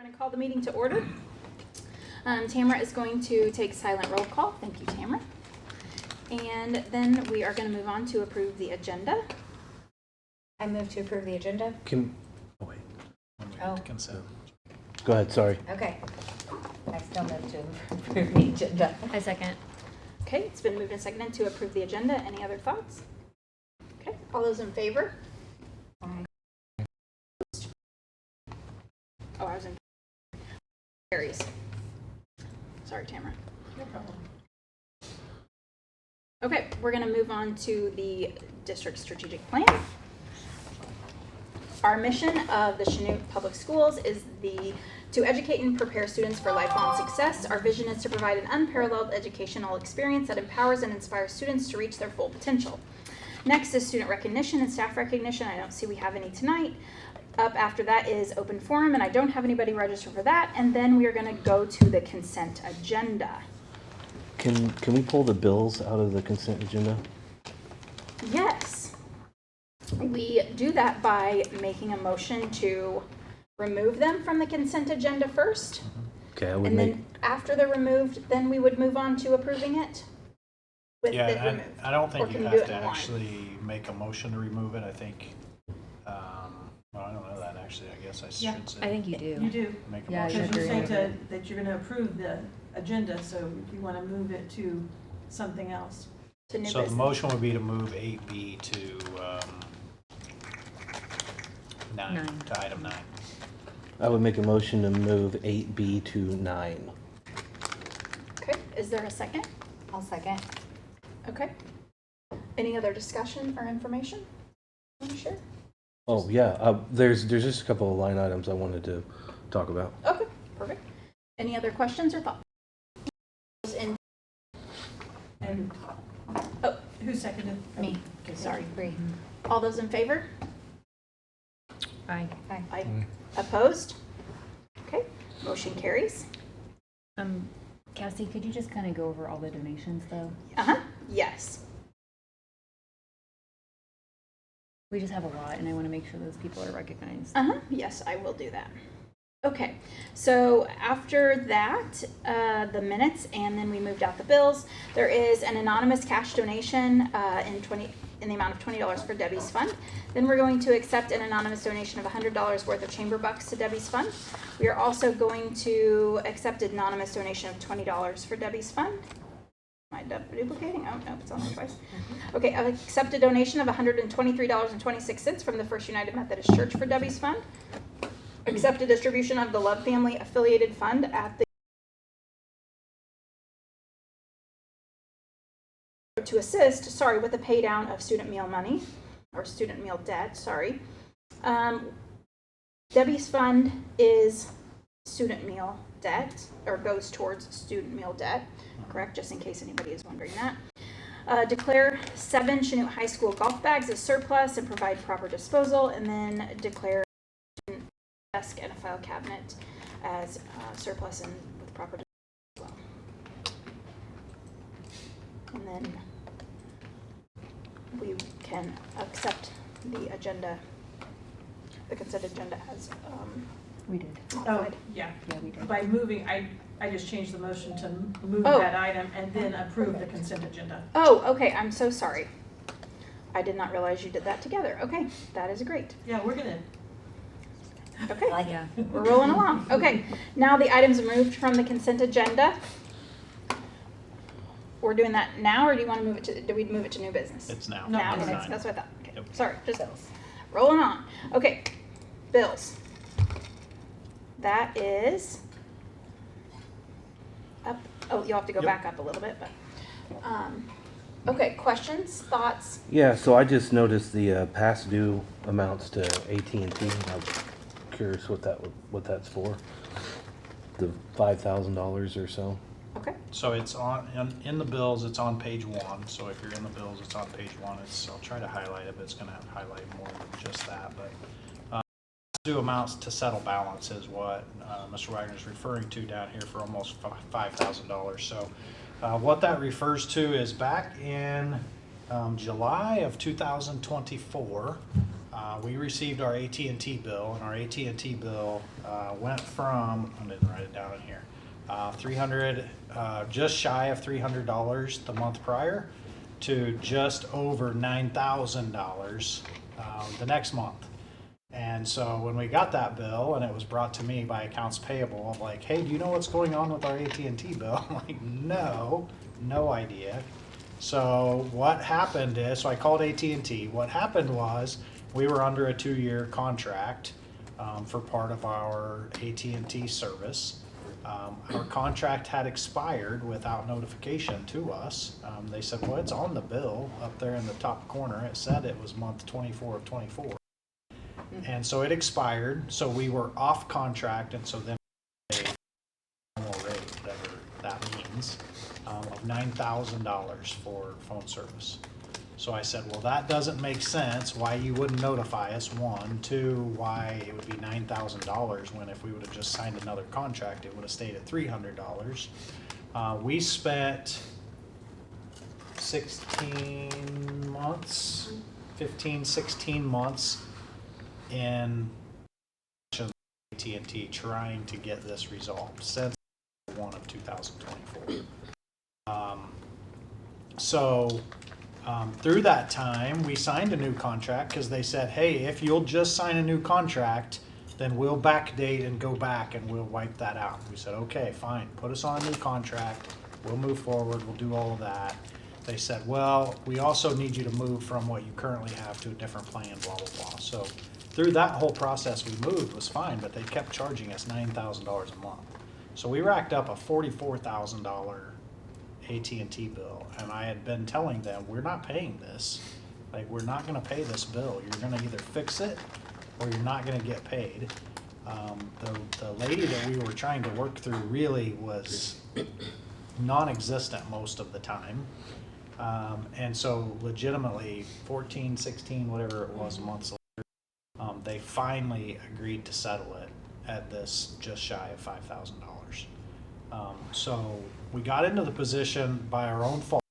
We're going to call the meeting to order. Tamara is going to take silent roll call. Thank you, Tamara. And then we are going to move on to approve the agenda. I move to approve the agenda. Wait. Oh. Consent. Go ahead, sorry. Okay. I still move to approve the agenda. I second. Okay, it's been moved and seconded to approve the agenda. Any other thoughts? Okay, all those in favor? Aye. Oh, I was in. Carries. Sorry, Tamara. No problem. Okay, we're going to move on to the district strategic plan. Our mission of the Chanute Public Schools is to educate and prepare students for lifelong success. Our vision is to provide an unparalleled educational experience that empowers and inspires students to reach their full potential. Next is student recognition and staff recognition. I don't see we have any tonight. Up after that is open forum, and I don't have anybody registered for that. And then we are going to go to the consent agenda. Can we pull the bills out of the consent agenda? Yes. We do that by making a motion to remove them from the consent agenda first. Okay, I would And make, then after they're removed, then we would move on to approving it with it Yeah, removed. I don't Or think can you we do have it to in one? actually make a motion to remove it. I think, well, I don't know that actually. I guess I Yeah, should say. I think you do. You do, Make a Yeah, motion. because you agree. say that you're going to approve the agenda, so if you want to move it to something else. To new So the business. motion would be to move 8B to 9, Nine. to item 9. I would make a motion to move 8B to 9. Okay, is there a second? I'll second. Okay. Any other discussion or information? Want to share? Oh, yeah, there's just a couple of line items I wanted to talk about. Okay, perfect. Any other questions or thoughts? And And oh, who seconded? Me. Okay, sorry. Agree. all those in favor? Aye. Aye. Aye. Opposed? Okay, motion carries. Cassie, could you just kind of go over all the donations though? Yes. We just have a lot and I want to make sure those people are recognized. Yes, I will do that. Okay, so after that, the minutes, and then we moved out the bills. There is an anonymous cash donation in the amount of $20 for Debbie's fund. Then we're going to accept an anonymous donation of $100 worth of chamber bucks to Debbie's fund. We are also going to accept an anonymous donation of $20 for Debbie's fund. Am I duplicating? Oh, no, it's on there twice. Okay, I'll accept a donation of $123.26 from the First United Methodist Church for Debbie's fund. Accept a distribution of the Love Family Affiliated Fund at the to assist, with the pay down of student meal money or student meal debt, Debbie's fund is student meal debt or goes towards student meal debt, correct? Just in case anybody is wondering that. Declare 7 Chanute High School golf bags as surplus and provide proper disposal, and then declare desk and a file cabinet as surplus and with proper disposal as well. And then we can accept the agenda, the consent agenda as We did. Oh, modified. yeah. Yeah, we did. By moving, I just changed the motion to move Oh. that item and then approve the consent agenda. Oh, okay, I'm so sorry. I did not realize you did that together. Okay, that is great. Yeah, we're going to. Okay. Like Yeah. We're rolling along. Okay, now the items removed from the consent agenda. We're doing that now, or do you want to move it to, do we move it to new business? It's now. No, Now, It's okay, 9. that's what I thought. Okay, Yep. sorry, just rolling on. Okay, bills. That is up, oh, you'll have to go Yep. back up a little bit, but, okay, questions, thoughts? Yeah, so I just noticed the past due amounts to AT&T. I'm curious what that's for. The $5,000 or so. Okay, So it's in the bills, it's on page 1. So if you're in the bills, it's on page 1. I'll try to highlight it, but it's going to highlight more than just that. But due amounts to settle balance is what Mr. Wagner is referring to down here for almost $5,000. So what that refers to is back in July of 2024, we received our AT&T bill, and our AT&T bill went from, I didn't write it down in here, 300, just shy of $300 the month prior to just over $9,000 the next month. And so when we got that bill and it was brought to me by accounts payable, I'm like, hey, do you know what's going on with our AT&T bill? I'm like, no idea. So what happened is, so I called AT&T. What happened was we were under a 2-year contract for part of our AT&T service. Our contract had expired without notification to us. They said, well, it's on the bill up there in the top corner. It said it was month 24 of 24. And so it expired, so we were off contract, and so then we paid normal rate, whatever that means, of $9,000 for phone service. So I said, well, that doesn't make sense, why you wouldn't notify us, one. Two, why it would be $9,000 when if we would have just signed another contract, it would have stayed at $300. We spent 16 months, 15, 16 months in AT&T trying to get this resolved since 1 of 2024. Through that time, we signed a new contract because they said, hey, if you'll just sign a new contract, then we'll backdate and go back and we'll wipe that out. We said, okay, fine, put us on a new contract, we'll move forward, we'll do all of that. They said, well, we also need you to move from what you currently have to a different plan, blah, blah, blah. So through that whole process, we moved, was fine, but they kept charging us $9,000 a month. So we racked up a $44,000 AT&T bill, and I had been telling them, we're not paying this. Like, we're not gonna pay this bill. You're gonna either fix it or you're not gonna get paid. The lady that we were trying to work through really was non-existent most of the time. And so legitimately 14, 16, whatever it was months later, they finally agreed to settle it at this just shy of $5,000. So we got into the position by our own fault.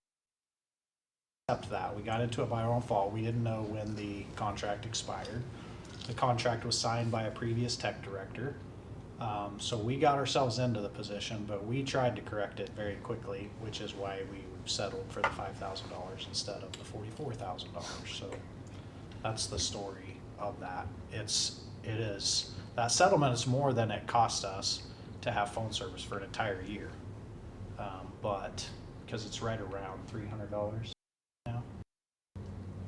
Except that we got into it by our own fault. We didn't know when the contract expired. The contract was signed by a previous tech director. So we got ourselves into the position, but we tried to correct it very quickly, which is why we settled for the $5,000 instead of the $44,000. So that's the story of that. That settlement is more than it cost us to have phone service for an entire year. But because it's right around $300 now.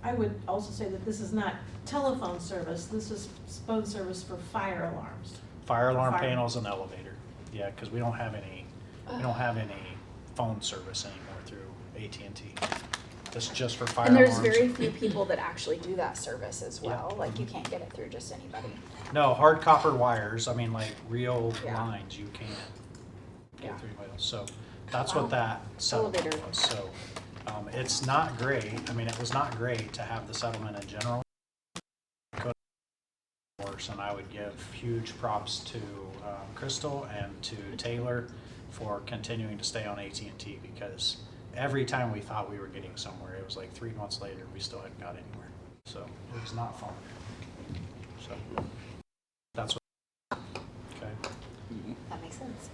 I would also say that this is not telephone service, this is phone service for fire alarms. Fire alarm Fire. panels and elevator. Yeah, because we don't have any phone service anymore through AT&T. It's just for fire And there's alarms. very few people that actually do that service as well. Yeah. Like, you can't get it through just anybody. No, hard copper wires, I mean, like real Yeah. lines, you can't Yeah. get through anybody else. So that's Wow. what that settlement Elevator. was. So it's not great. I mean, it was not great to have the settlement in general. Could have been worse, and I would give huge props to Crystal and to Taylor for continuing to stay on AT&T, because every time we thought we were getting somewhere, it was like 3 months later, we still hadn't got anywhere. So it was not fun. So that's what, okay. That makes sense.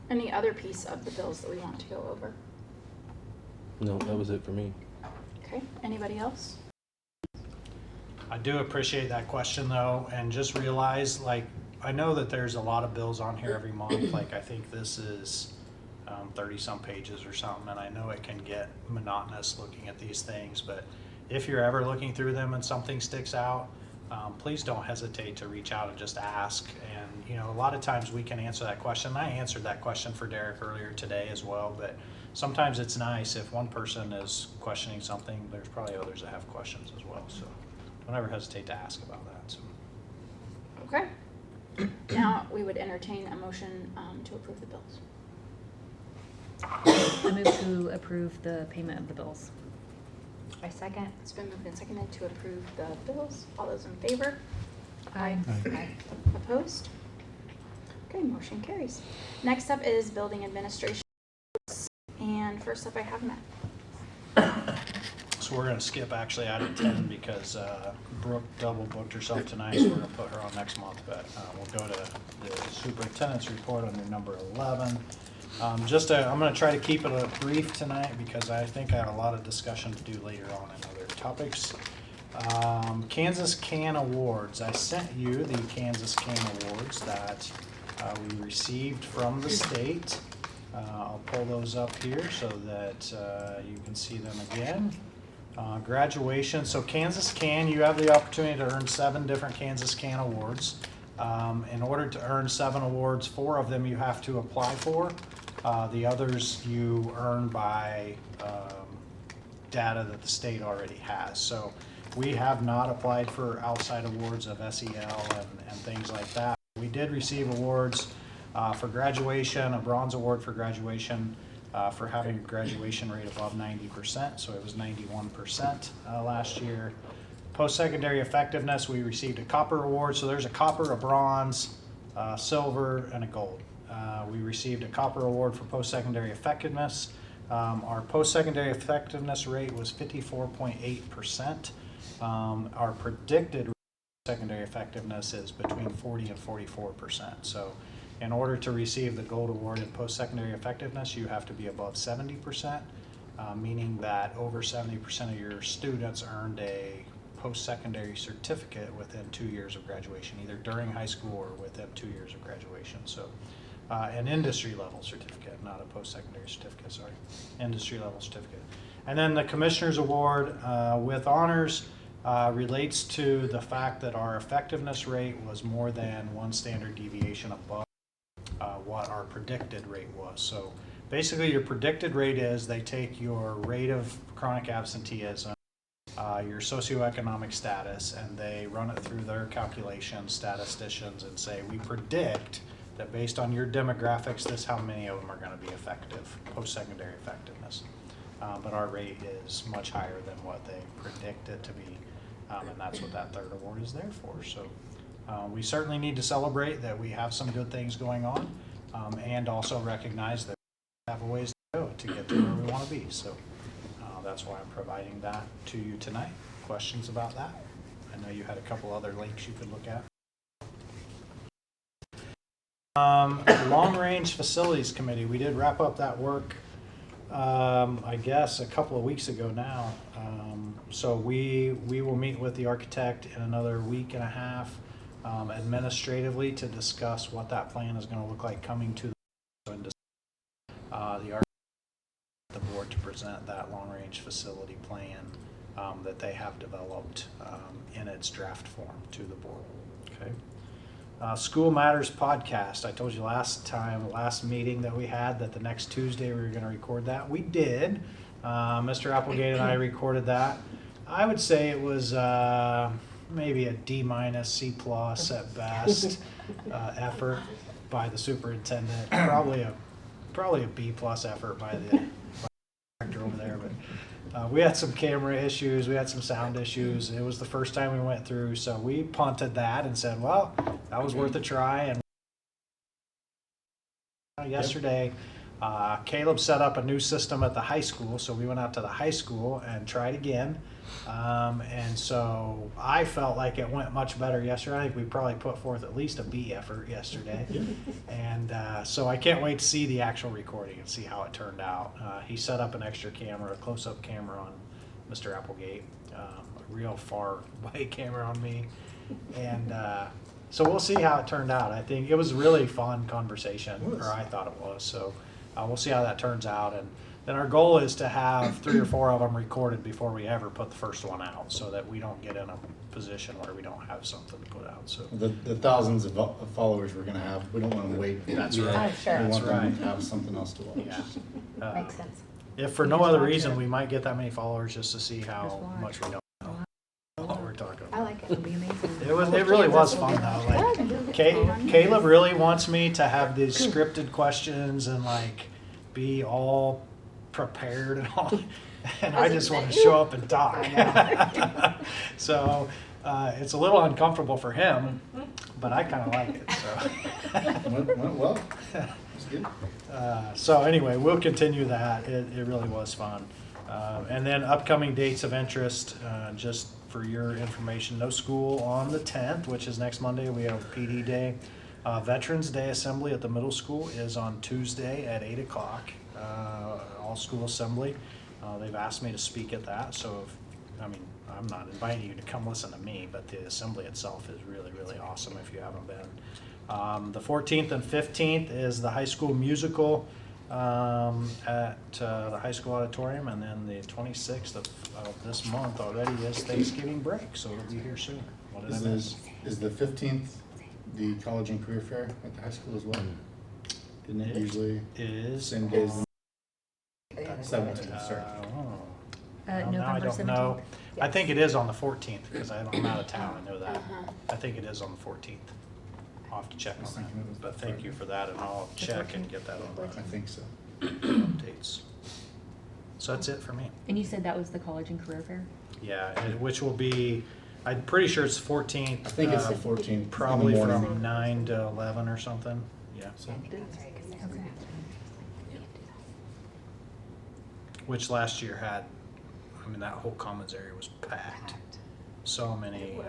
Any other piece of the bills that we want to go over? No, that was it for me. Okay, anybody else? I do appreciate that question though, and just realize, like, I know that there's a lot of bills on here every month. Like, I think this is 30 some pages or something, and I know it can get monotonous looking at these things, but if you're ever looking through them and something sticks out, please don't hesitate to reach out and just ask. And, you know, a lot of times we can answer that question. I answered that question for Derek earlier today as well, but sometimes it's nice if one person is questioning something, there's probably others that have questions as well. So don't ever hesitate to ask about that. So. Okay. Now, we would entertain a motion to approve the bills. I move to approve the payment of the bills. I second. It's been moved and seconded to approve the bills. All those in favor? Aye. Aye. Opposed? Okay, motion carries. Next up is building administration. And first up, I have Matt. So So we're gonna skip actually item 10 because Brooke double booked herself tonight, so we're gonna put her on next month. But we'll go to the superintendent's report under number 11. I'm gonna try to keep it brief tonight because I think I have a lot of discussion to do later on in other topics. Kansas Can Awards. I sent you the Kansas Can Awards that we received from the state. I'll pull those up here so that you can see them again. Graduation. So Kansas Can, you have the opportunity to earn 7 different Kansas Can Awards. In order to earn 7 awards, 4 of them you have to apply for. The others you earn by data that the state already has. So we have not applied for outside awards of SEL and things like that. We did receive awards for graduation, a bronze award for graduation for having a graduation rate above 90%, so it was 91% last year. Post-secondary effectiveness, we received a copper award, so there's a copper, a bronze, silver, and a gold. We received a copper award for post-secondary effectiveness. Our post-secondary effectiveness rate was 54.8%. Our predicted secondary effectiveness is between 40 and 44%. So in order to receive the gold award in post-secondary effectiveness, you have to be above 70%, meaning that over 70% of your students earned a post-secondary certificate within 2 years of graduation, either during high school or within 2 years of graduation. So an industry level certificate, not a post-secondary certificate, sorry, industry level certificate. And then the Commissioner's Award with honors relates to the fact that our effectiveness rate was more than 1 standard deviation above what our predicted rate was. So basically your predicted rate is they take your rate of chronic absenteeism, your socioeconomic status, and they run it through their calculations, statisticians, and say, we predict that based on your demographics, this is how many of them are going to be effective, post-secondary effectiveness. But our rate is much higher than what they predict it to be, and that's what that third award is there for. So we certainly need to celebrate that we have some good things going on, and also recognize that we have a ways to go to get to where we want to be. So that's why I'm providing that to you tonight. Questions about that? I know you had a couple other links you could look at. Long Range Facilities Committee, we did wrap up that work, I guess, a couple of weeks ago now. So we will meet with the architect in another week and a half administratively to discuss what that plan is going to look like coming to the board to present that long range facility plan that they have developed in its draft form to the board. Okay. School Matters podcast. I told you last meeting that we had, that the next Tuesday we were going to record that. We did. Mr. Applegate and I recorded that. I would say it was maybe a D-, C+ at best effort by the superintendent. Probably a B+ effort by the director over there. But we had some camera issues. We had some sound issues. It was the first time we went through, so we punted that and said, well, that was worth a try. And yesterday, Caleb set up a new system at the high school, so we went out to the high school and tried again. And so I felt like it went much better yesterday. I think we probably put forth at least a B effort yesterday. And so I can't wait to see the actual recording and see how it turned out. He set up an extra camera, a close-up camera on Mr. Applegate, a real far away camera on me. And so we'll see how it turned out. I think it was a really fun conversation, or I thought it was. So we'll see how that turns out. And then our goal is to have 3 or 4 of them recorded before we ever put the first one out, so that we don't get in a position where we don't have something to put out. So the thousands of followers we're going to have, we don't want to wait. That's Yeah. right. Oh, sure. We That's want them right. to have something else to watch. Yeah. Makes sense. If for no other reason, we might get that many followers just to see how watch. much we don't know what we're talking I about. like It'll it. be amazing. It really was fun though. Like Caleb really wants me to have these scripted questions and like be all prepared and all, and I just want to show up and talk. So it's a little uncomfortable for him, but I kind of like it. So. Went well. It's good. So anyway, we'll continue that. It really was fun. And then upcoming dates of interest, just for your information, no school on the 10th, which is next Monday. We have PD Day. Veterans Day Assembly at the middle school is on Tuesday at 8 o'clock, all school assembly. They've asked me to speak at that, so I'm not inviting you to come listen to me, but the assembly itself is really, really awesome if you haven't been. The 14th and 15th is the high school musical at the high school auditorium, and then the 26th of this month already is Thanksgiving break, so it'll be here soon. What did I miss? Is the 15th the college and career fair at the high school as well? Isn't it usually Is same days? 17th, sorry. Well, now I November don't know. 17th? I think it is on the 14th because I'm out of town. I know that. Uh-huh. I think it is on the 14th. I'll have to check I was on thinking it was that. But the thank you Friday. for that, and I'll check and get that on I think so. the updates. So that's it for me. And you said that was the college and career fair? Yeah, which will be, I'm pretty sure it's 14th. I think it's the 14th. Probably in the morning. from 9 to 11 or something. Yeah. So, Okay. Which last year had, that whole commons area was packed. So many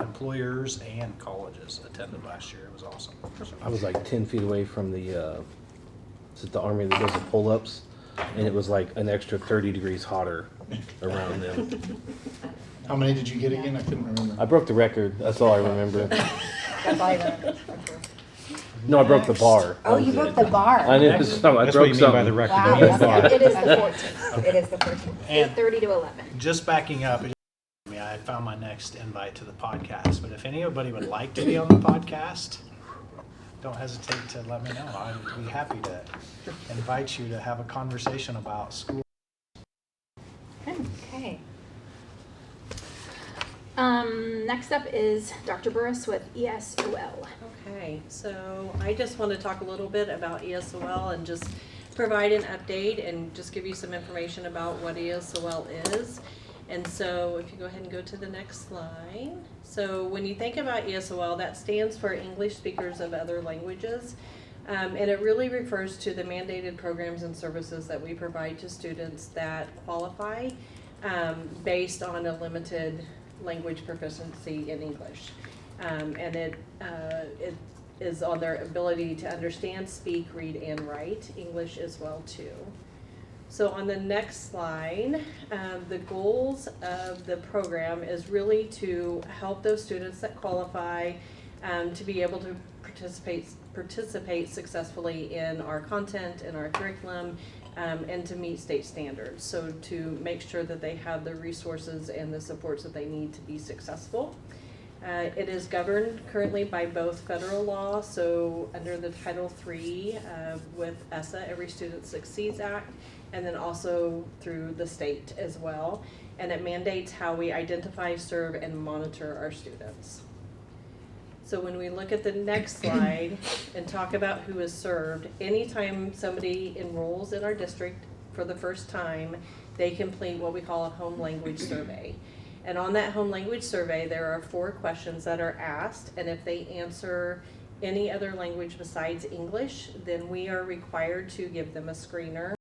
employers and colleges attended last year. It was awesome. I was like 10 feet away from the, is it the army that does the pull-ups? And it was like an extra 30 degrees hotter around them. how many did you get again? I couldn't remember. I broke the record, that's all I remember. That's all you remember. No, I broke the bar. Oh, you broke the bar. I knew, so I That's what broke you mean by the something. record. Wow, don't you? that's It is the Okay. 14th, It is the 14th. And 8:30 to 11. just backing up, I found my next invite to the podcast. But if anybody would like to be on the podcast, don't hesitate to let me know. I'd be happy to invite you to have a conversation about school. Okay. Next up is Dr. Burris with ESOL. Okay, so I just want to talk a little bit about ESOL and just provide an update and just give you some information about what ESOL is. And so if you go ahead and go to the next slide. So when you think about ESOL, that stands for English Speakers of Other Languages. And it really refers to the mandated programs and services that we provide to students that qualify based on a limited language proficiency in English. And it is on their ability to understand, speak, read, and write English as well too. So on the next slide, the goals of the program is really to help those students that qualify to be able to participate successfully in our content, in our curriculum, and to meet state standards. So to make sure that they have the resources and the supports that they need to be successful. It is governed currently by both federal law, so under the Title III with ESSA, Every Student Succeeds Act, and then also through the state as well. And it mandates how we identify, serve, and monitor our students. So when we look at the next slide and talk about who is served, anytime somebody enrolls in our district for the first time, they complete what we call a home language survey. And on that home language survey, there are 4 questions that are asked, and if they answer any other language besides English, then we are required to give them a screener.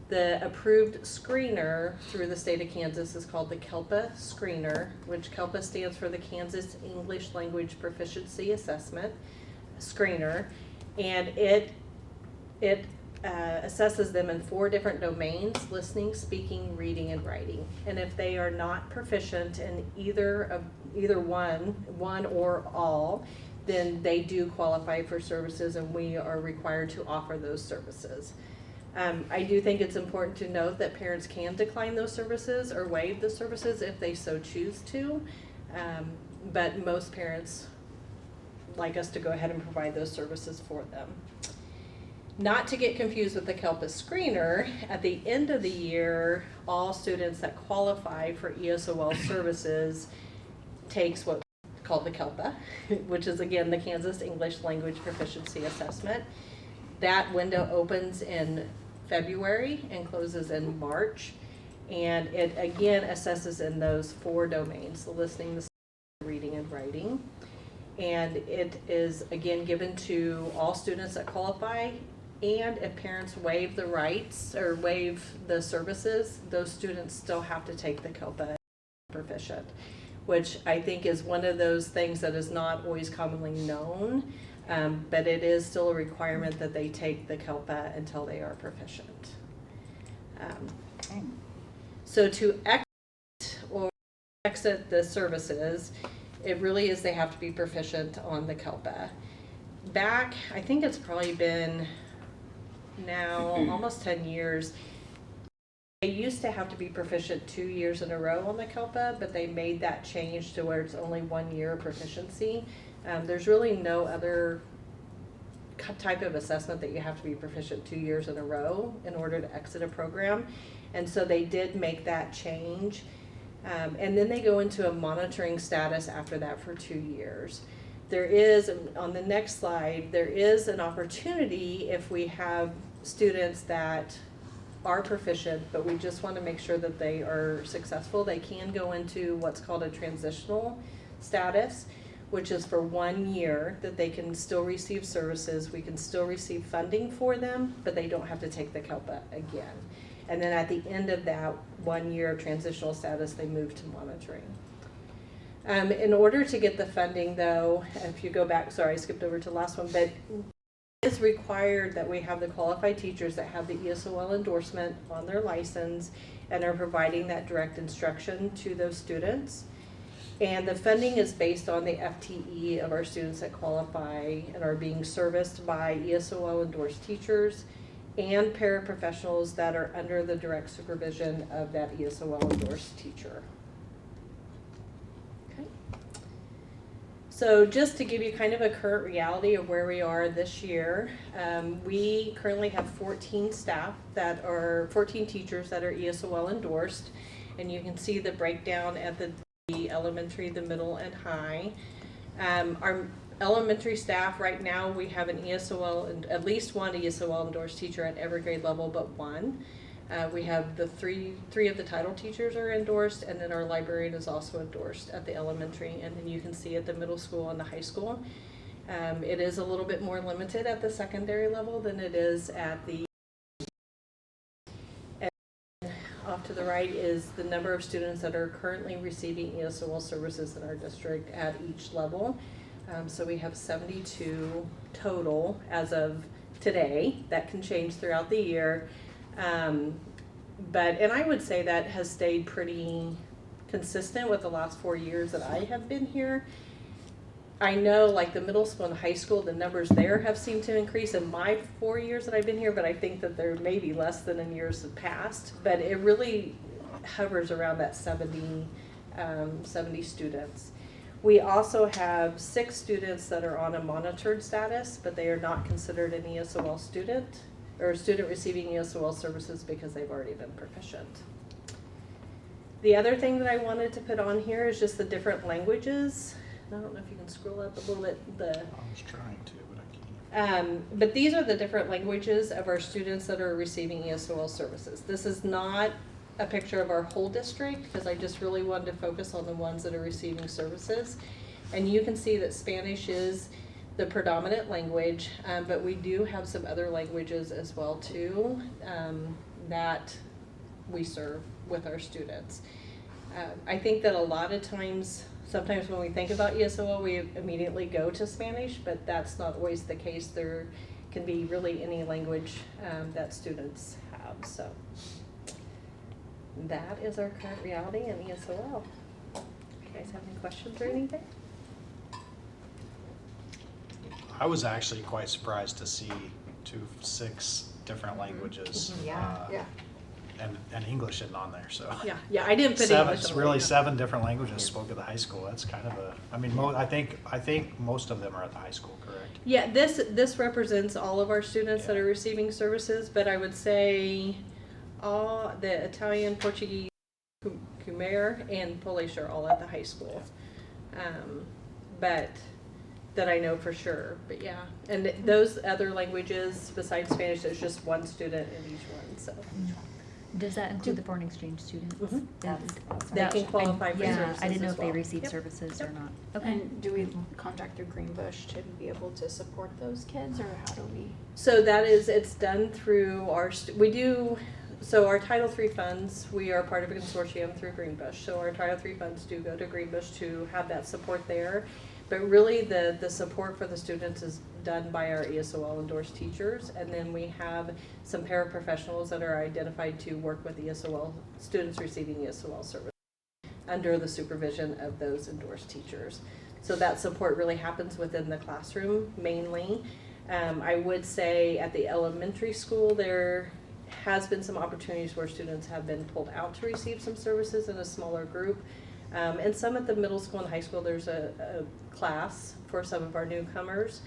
The approved screener through the state of Kansas is called the KELPA screener, which KELPA stands for the Kansas English Language Proficiency Assessment screener, and it assesses them in 4 different domains: listening, speaking, reading, and writing. And if they are not proficient in either one or all, then they do qualify for services, and we are required to offer those services. I do think it's important to note that parents can decline those services or waive the services if they so choose to, but most parents like us to go ahead and provide those services for them. Not to get confused with the KELPA screener, at the end of the year, all students that qualify for ESOL services takes what's called the KELPA, which is again the Kansas English Language Proficiency Assessment. That window opens in February and closes in March, and it again assesses in those 4 domains: the listening, the reading, and writing. And it is, again, given to all students that qualify. And if parents waive the rights or waive the services, those students still have to take the COPA proficient, which I think is one of those things that is not always commonly known, but it is still a requirement that they take the COPA until they are proficient. So to exit the services, it really is they have to be proficient on the COPA. Back, I think it's probably been now almost 10 years. They used to have to be proficient 2 years in a row on the COPA, but they made that change to where it's only 1 year of proficiency. There's really no other type of assessment that you have to be proficient 2 years in a row in order to exit a program. And so they did make that change. And then they go into a monitoring status after that for 2 years. There is, on the next slide, there is an opportunity if we have students that are proficient, but we just want to make sure that they are successful. They can go into what's called a transitional status, which is for 1 year that they can still receive services. We can still receive funding for them, but they don't have to take the COPA again. And then at the end of that 1 year transitional status, they move to monitoring. In order to get the funding though, if you go back, sorry, I skipped over to the last one, but it is required that we have the qualified teachers that have the ESOL endorsement on their license and are providing that direct instruction to those students. And the funding is based on the FTE of our students that qualify and are being serviced by ESOL endorsed teachers and paraprofessionals that are under the direct supervision of that ESOL endorsed teacher. Okay. So just to give you kind of a current reality of where we are this year, we currently have 14 staff that are, 14 teachers that are ESOL endorsed, and you can see the breakdown at the elementary, the middle, and high. Our elementary staff right now, we have an ESOL and at least one ESOL endorsed teacher at every grade level but one. We have the three of the title teachers are endorsed, and then our librarian is also endorsed at the elementary, and then you can see at the middle school and the high school. It is a little bit more limited at the secondary level than it is at the. And off to the right is the number of students that are currently receiving ESOL services in our district at each level. So we have 72 total as of today. That can change throughout the year. And I would say that has stayed pretty consistent with the last 4 years that I have been here. I know like the middle school and high school, the numbers there have seemed to increase in my 4 years that I've been here, but I think that they're maybe less than in years past. But it really hovers around that 70 students. We also have 6 students that are on a monitored status, but they are not considered an ESOL student or a student receiving ESOL services because they've already been proficient. The other thing that I wanted to put on here is just the different languages. I don't know if you can scroll up a little bit. I was trying to, but I can't. But these are the different languages of our students that are receiving ESOL services. This is not a picture of our whole district because I just really wanted to focus on the ones that are receiving services. And you can see that Spanish is the predominant language, but we do have some other languages as well too that we serve with our students. I think that a lot of times, sometimes when we think about ESOL, we immediately go to Spanish, but that's not always the case. There can be really any language that students have. So that is our current reality in ESOL. You guys have any questions or anything? I was actually quite surprised to see 6 different languages. Yeah. And English isn't on there, so. Yeah, I didn't put English It's on really there. 7 different languages spoke at the high school. That's kind of a, I mean, I think most of them are at the high school, correct? Yeah, this represents all of our students that are receiving services, but I would say all the Italian, Portuguese, Khmer, and Polish are all at the high school. But that I know for sure, but yeah. And those other languages besides Spanish, there's just one student in each one, so. Does that include the foreign exchange students? Mhm. That's They right. can qualify for Yeah, services I didn't know as if they well. received Yep. services Yep. or not. Okay. And do we contract through Greenbush to be able to support those kids, or how do we? So that is, it's done through our, we do, so our Title III funds, we are part of a consortium through Greenbush. So our Title III funds do go to Greenbush to have that support there. But really, the support for the students is done by our ESOL endorsed teachers. And then we have some paraprofessionals that are identified to work with ESOL, students receiving ESOL service under the supervision of those endorsed teachers. So that support really happens within the classroom mainly. I would say at the elementary school, there has been some opportunities where students have been pulled out to receive some services in a smaller group. And some at the middle school and high school, there's a class for some of our newcomers.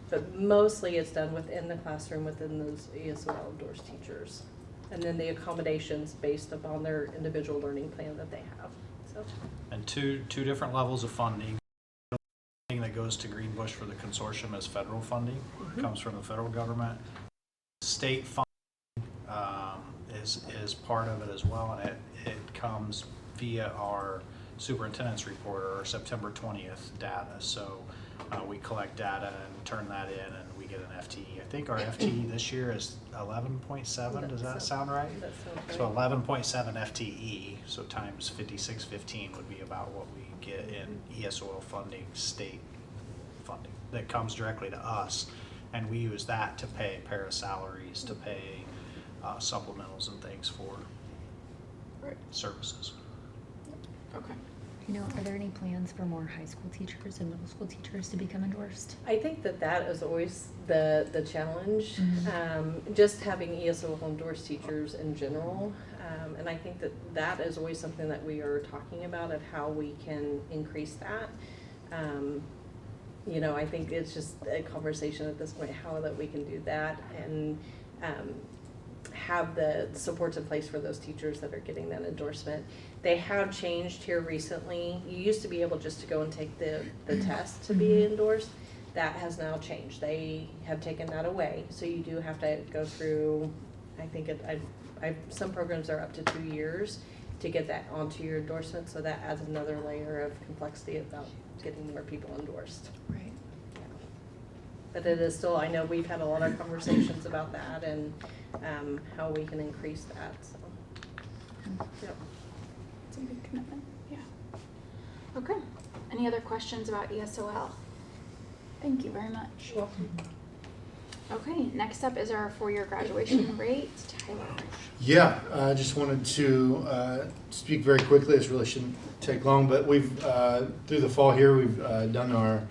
But mostly it's done within the classroom, within those ESOL endorsed teachers. And then the accommodations based upon their individual learning plan that they have, so. And two different levels of funding. Funding that goes to Greenbush for the consortium is federal funding, comes from the federal government. State funding is part of it as well, and it comes via our superintendent's report or our September 20th data. So we collect data and turn that in, and we get an FTE. I think our FTE this year is 11.7. Does that sound right? That sounds right. So 11.7 FTE, so times 5615 would be about what we get in ESOL funding, state funding, that comes directly to us. And we use that to pay para salaries, to pay supplementals and things for Right. services. Okay. You know, are there any plans for more high school teachers and middle school teachers to become endorsed? I think that is always the challenge, just having ESOL endorsed teachers in general. And I think that is always something that we are talking about of how we can increase that. You know, I think it's just a conversation at this point, how that we can do that and have the supports in place for those teachers that are getting that endorsement. They have changed here recently. You used to be able just to go and take the test to be endorsed. That has now changed. They have taken that away. So you do have to go through, I think some programs are up to 2 years to get that onto your endorsement. So that adds another layer of complexity about getting more people endorsed. Right. But it is still, I know we've had a lot of conversations about that and how we can increase that, so. Yep. It's a big commitment, yeah. Okay, any other questions about ESOL? Thank you very much. Welcome. Okay, next up is our 4-year graduation rate. Tyler. Yeah, I just wanted to speak very quickly. This really shouldn't take long, but we've, through the fall here, we've done our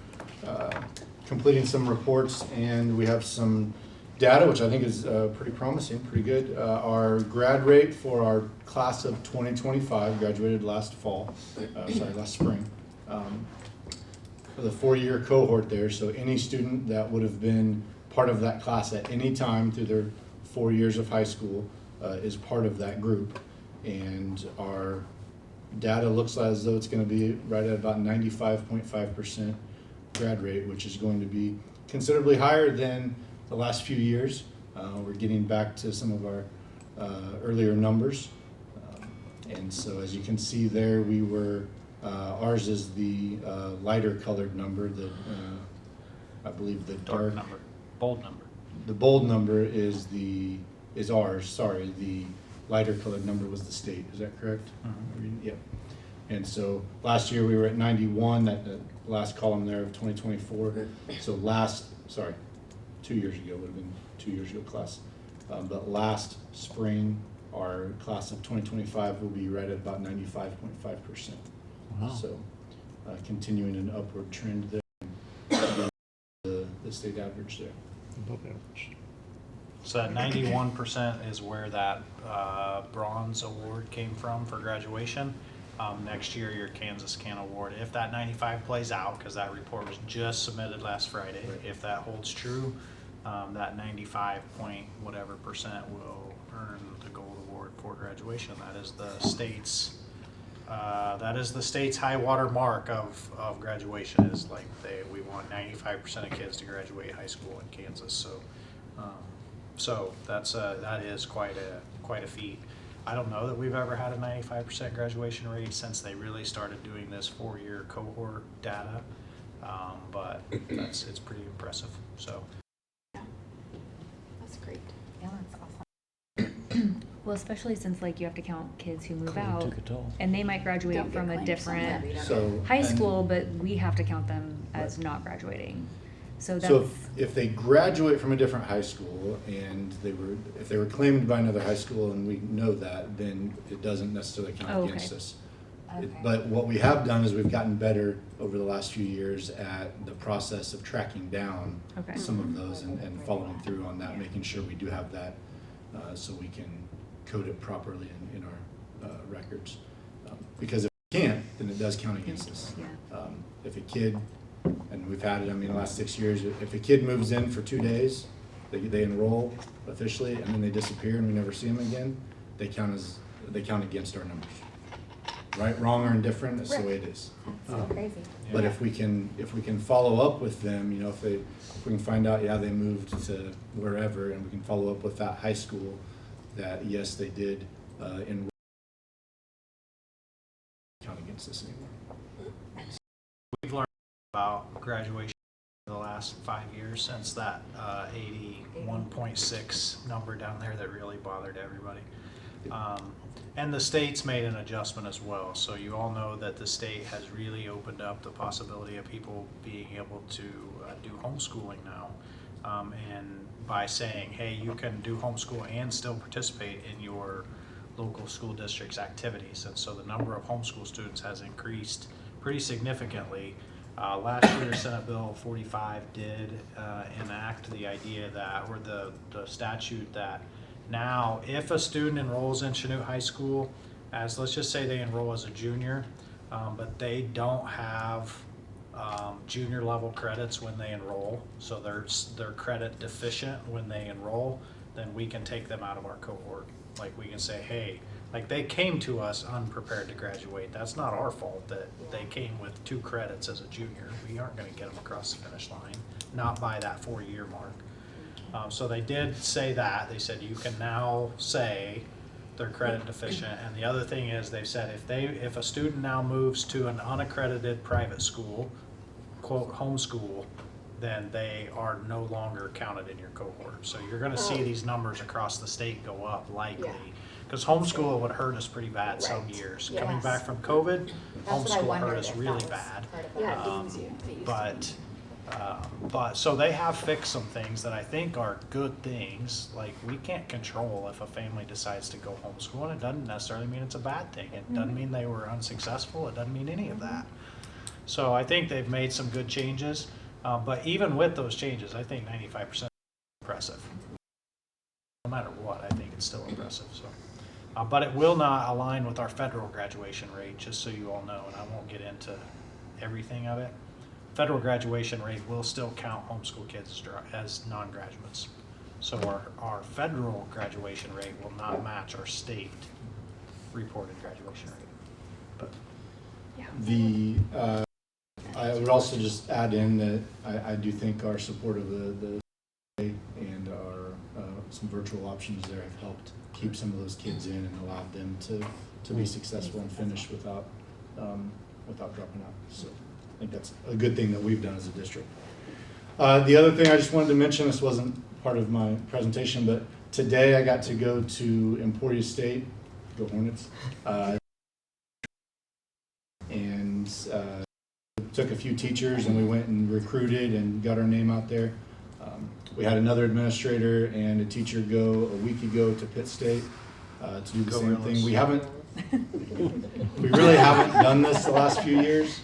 completing some reports, and we have some data, which I think is pretty promising, pretty good. Our grad rate for our class of 2025, graduated last spring, for the 4-year cohort there. So any student that would have been part of that class at any time through their 4 years of high school is part of that group. And our data looks as though it's going to be right at about 95.5% grad rate, which is going to be considerably higher than the last few years. We're getting back to some of our earlier numbers. And so as you can see there, we were, ours is the lighter colored number, that I believe the Dark number, bold number. the bold number is ours, sorry, the lighter colored number was the state, is that correct? Yep. And so last year we were at 91, that last column there of 2024. So 2 years ago, would have been 2 years ago class. But last spring, our class of 2025 will be right at about 95.5%. Wow. So continuing an upward trend there, the state average there. Above average. So that 91% is where that bronze award came from for graduation. Next year, your Kansas can award. If that 95 plays out, because that report was just submitted last Friday, Right. if that holds true, that 95 point whatever percent will earn the gold award for graduation. That is the state's high water mark of graduation. Is like we want 95% of kids to graduate high school in Kansas. So that is quite a feat. I don't know that we've ever had a 95% graduation rate since they really started doing this 4-year cohort data. But it's pretty impressive, so. That's great. Yeah, that's awesome. Well, especially since like you have to count kids who move out, Took a toll. and they might graduate Don't get from a claims on different that. So. high and- school, but we have to count them as Right. not graduating. So that's, So if they graduate from a different high school and if they were claimed by another high school and we know that, then it doesn't necessarily count Oh, against okay. us. Okay. But what we have done is we've gotten better over the last few years at the process of tracking down Okay. some of those and following through on that, making sure we do have that, so we can code it properly in our records. Because if we can't, then it does count against us. Yeah. If a kid, and we've had it, I mean, the last 6 years, if a kid moves in for 2 days, they enroll officially, and then they disappear and we never see them again, they count against our numbers. Right, wrong, or indifferent, that's the way it is. That's so crazy. But Yeah. if we can follow up with them, you know, if we can find out, yeah, they moved to wherever, and we can follow up with that high school, that yes, they did enroll, count against us anymore. We've learned about graduation in the last 5 years since that 81.6 number down there that really bothered everybody. And the state's made an adjustment as well. So you all know that the state has really opened up the possibility of people being able to do homeschooling now. And by saying, hey, you can do homeschool and still participate in your local school district's activities. And so the number of homeschool students has increased pretty significantly. Last year, Senate Bill 45 did enact the idea that, or the statute that now if a student enrolls in Chanute High School, as let's just say they enroll as a junior, but they don't have junior level credits when they enroll, so they're credit deficient when they enroll, then we can take them out of our cohort. Like we can say, hey, like they came to us unprepared to graduate. That's not our fault that they came with 2 credits as a junior. We aren't going to get them across the finish line, not by that 4-year mark. So they did say that. They said you can now say they're credit deficient. And the other thing is they said if a student now moves to an unaccredited private school, quote homeschool, then they are no longer counted in your cohort. So you're going to see these numbers across the state go up likely. Yeah. Because homeschool would hurt us pretty bad some Right. years. Yes. Coming back from COVID, That's what I homeschool wondered hurt us if really that was bad. part of it. Yeah, it dings you. It used to. But so they have fixed some things that I think are good things. Like we can't control if a family decides to go homeschool, and it doesn't necessarily mean it's a bad thing. It doesn't mean they were unsuccessful. It doesn't mean any of that. So I think they've made some good changes. But even with those changes, I think 95% is impressive. No matter what, I think it's still impressive. So, but it will not align with our federal graduation rate, just so you all know, and I won't get into everything of it. Federal graduation rate will still count homeschool kids as non-graduates. So our federal graduation rate will not match our state reported graduation rate. But Yeah. I would also just add in that I do think our support of the and our some virtual options there have helped keep some of those kids in and allowed them to be successful and finish without dropping out. So I think that's a good thing that we've done as a district. The other thing I just wanted to mention, this wasn't part of my presentation, but today I got to go to Emporia State, go Hornets, and took a few teachers and we went and recruited and got our name out there. We had another administrator and a teacher go a week ago to Pitt State to do the same thing. We really haven't done this the last few years,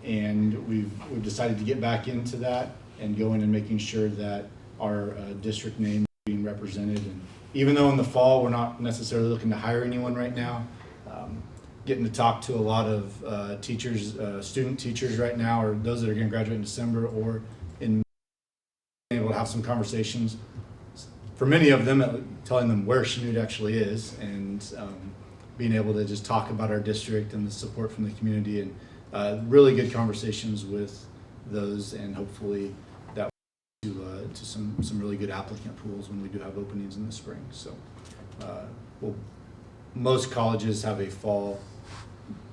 and we've decided to get back into that and go in and making sure that our district name is being represented. And even though in the fall we're not necessarily looking to hire anyone right now, getting to talk to a lot of teachers, student teachers right now, or those that are going to graduate in December, or in being able to have some conversations for many of them, telling them where Chanute actually is, and being able to just talk about our district and the support from the community, and really good conversations with those, and hopefully that will lead to some really good applicant pools when we do have openings in the spring. So well, most colleges have a fall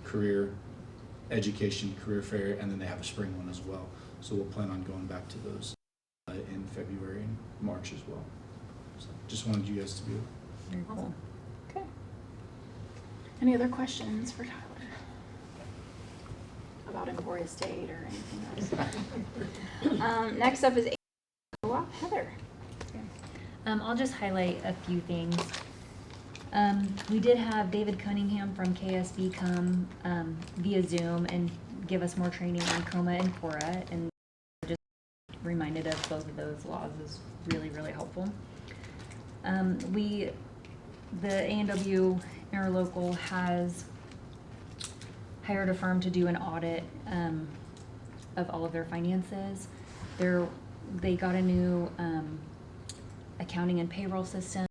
career education career fair, and then they have a spring one as well. So we'll plan on going back to those in February and March as well. So just wanted you guys to be Very cool. Okay. Any other questions for Tyler? About Emporia State or anything else? Next up is co-op. Heather. I'll just highlight a few things. We did have David Cunningham from KSB come via Zoom and give us more training on COMA and FORA, and just reminded us both of those laws is really, really helpful. The A&W Interlocal has hired a firm to do an audit of all of their finances. They got a new accounting and payroll system.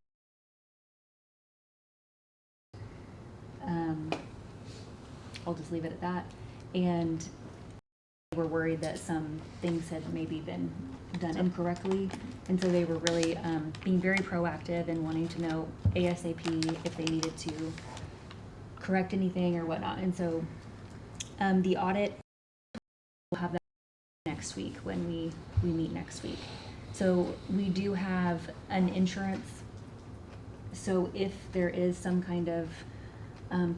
I'll just leave it at that. And they were worried that some things had maybe been done incorrectly. And so they were really being very proactive and wanting to know ASAP if they needed to correct anything or whatnot. And so the audit, we'll have that next week when we meet next week. So we do have an insurance. So if there is some kind of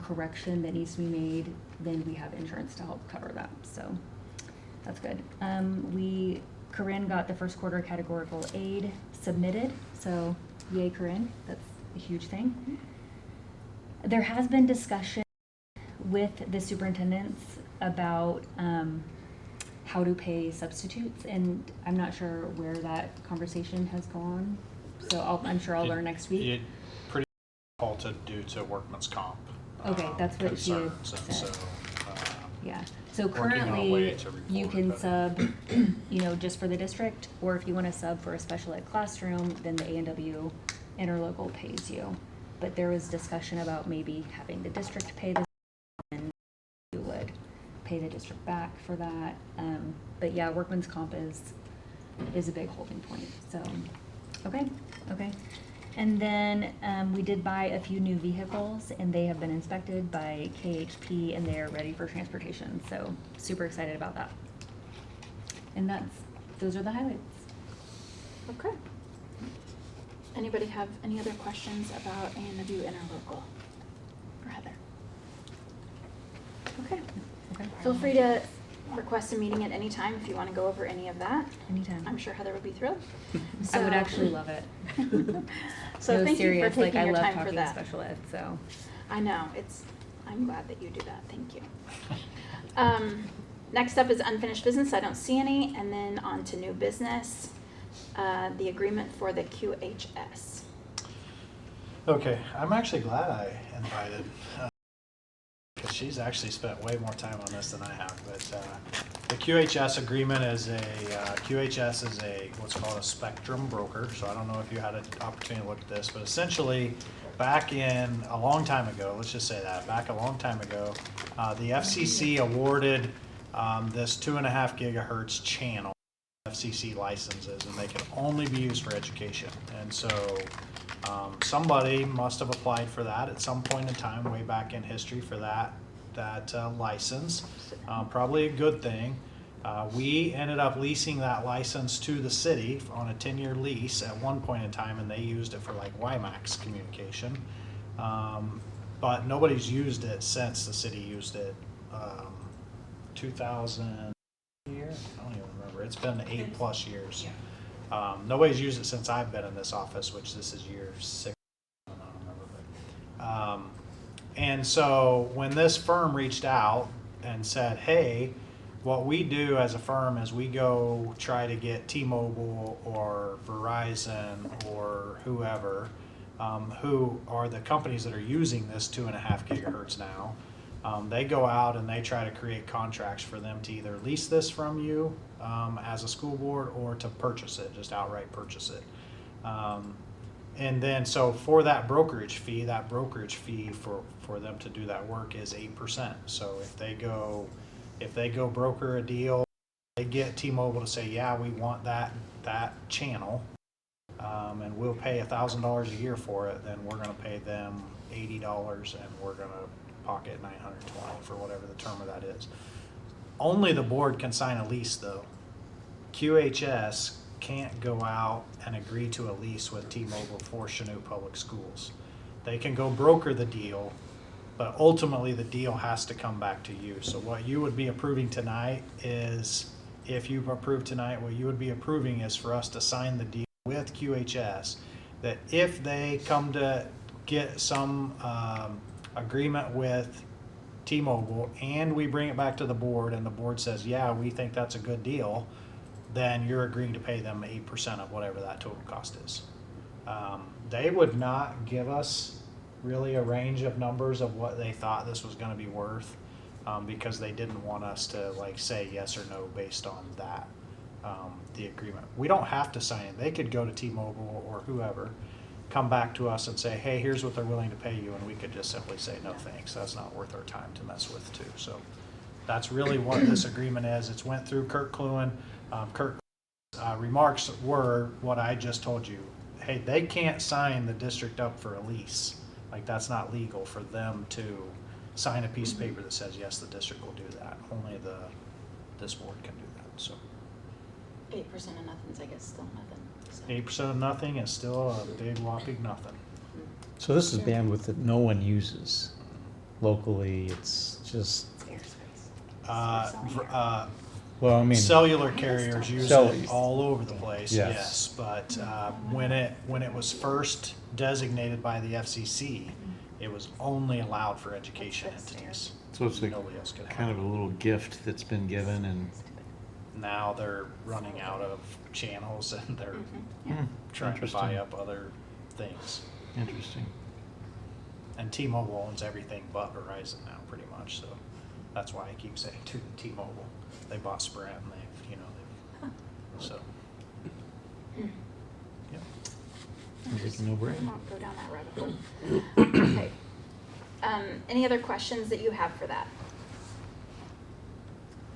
correction that needs to be made, then we have insurance to help cover that. So that's good. Corinne got the first quarter categorical aid submitted. So yay, Corinne. That's a huge thing. There has been discussion with the superintendents about how to pay substitutes, and I'm not sure where that conversation has gone. So I'm sure I'll learn next week. It pretty difficult to do to workman's comp. Okay, that's what she had concerns, and said. so, Yeah, so working on a currently, way to you report can it. sub, just for the district, or if you wanna sub for a special ed classroom, then the A&W interlocal pays you. But there was discussion about maybe having the district pay this, and you would pay the district back for that. But yeah, workman's comp is a big holding point, so, okay. And then, we did buy a few new vehicles, and they have been inspected by KHP, and they are ready for transportation, so super excited about that. And those are the highlights. Okay. Anybody have any other questions about A&W Interlocal for Heather? Okay. Okay. Feel free to request a meeting at any time if you want to go over any of that. Anytime. I'm sure Heather would be thrilled. I would actually love it. So No, thank serious, you for taking I your love time for talking that. special ed, so. I know, I'm glad that you do that, thank you. Next up is unfinished business, I don't see any, and then on to new business, the agreement for the QHS. Okay, I'm actually glad I invited, because she's actually spent way more time on this than I have, but the QHS agreement is QHS is what's called a spectrum broker, so I don't know if you had an opportunity to look at this, but essentially, back in a long time ago, let's just say that, back a long time ago, the FCC awarded this 2.5 gigahertz channel FCC licenses, and they can only be used for education. And so somebody must have applied for that at some point in time, way back in history, for that license. Probably a good thing. We ended up leasing that license to the city on a 10-year lease at one point in time, and they used it for like WiMAX communication. But nobody's used it since the city used it. 2000 year? I don't even remember. It's been 8+ years. Nobody's used it since I've been in this office, which this is year 6. I don't remember. And so when this firm reached out and said, hey, what we do as a firm is we go try to get T-Mobile or Verizon or whoever, who are the companies that are using this 2.5 gigahertz now. They go out and they try to create contracts for them to either lease this from you as a school board or to purchase it, just outright purchase it. And then so for that brokerage fee for them to do that work is 8%. So if they go broker a deal, they get T-Mobile to say, yeah, we want that channel. and we'll pay $1,000 a year for it, then we're gonna pay them $80 and we're gonna pocket $920 for whatever the term of that is. Only the board can sign a lease though. QHS can't go out and agree to a lease with T-Mobile for Chanute Public Schools. They can go broker the deal, but ultimately the deal has to come back to you. So what you would be approving tonight is, if you've approved tonight, what you would be approving is for us to sign the deal with QHS, that if they come to get some agreement with T-Mobile and we bring it back to the board and the board says, yeah, we think that's a good deal, then you're agreeing to pay them 8% of whatever that total cost is. They would not give us really a range of numbers of what they thought this was gonna be worth, because they didn't want us to like say yes or no based on that, the agreement. We don't have to sign it. They could go to T-Mobile or whoever, come back to us and say, hey, here's what they're willing to pay you, and we could just simply say, no thanks, that's not worth our time to mess with too. So that's really what this agreement is. It's went through Kirk Cluin. Kirk's remarks were what I just told you. Hey, they can't sign the district up for a lease. Like, that's not legal for them to sign a piece of paper that says, yes, the district will do that. Only this board can do that, so. 8% of nothing's, I guess, still nothing. So. 8% of nothing is still a big whopping nothing. So this is bandwidth that no one uses locally, it's just, It's airspace. well, I mean, Cellular carriers use Cell- it all over the place, Yes. yes, but when it was first designated by the FCC, it was only allowed for education entities. so it's like Nobody else could have kind of it. a little gift that's been given and. Now they're running out of channels and they're Yeah. trying to buy Interesting. up other things. Interesting. And T-Mobile owns everything but Verizon now, pretty much, so that's why I keep saying to T-Mobile. They bought Sprint and so. Yep. Sounds like a We no-brainer. won't go down that rabbit hole. Okay. Any other questions that you have for that?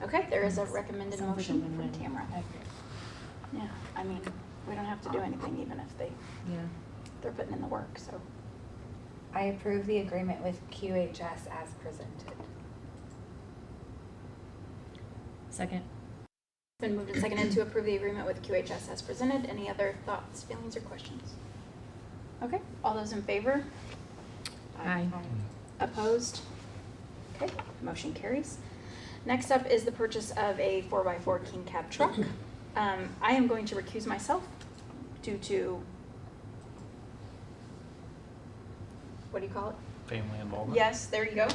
Okay, there is a recommended Sounds like a motion from win-win. Tamara. Yeah, I mean, we don't have to do anything even if Yeah. they're putting in the work, so. I approve the agreement with QHS as presented. Second. Been moved and seconded to approve the agreement with QHS as presented. Any other thoughts, feelings, or questions? Okay, all those in favor? Aye. Opposed? Okay, motion carries. Next up is the purchase of a 4x4 King Cab truck. I am going to recuse myself due to, what do you call it? Family involvement. Yes, there you go.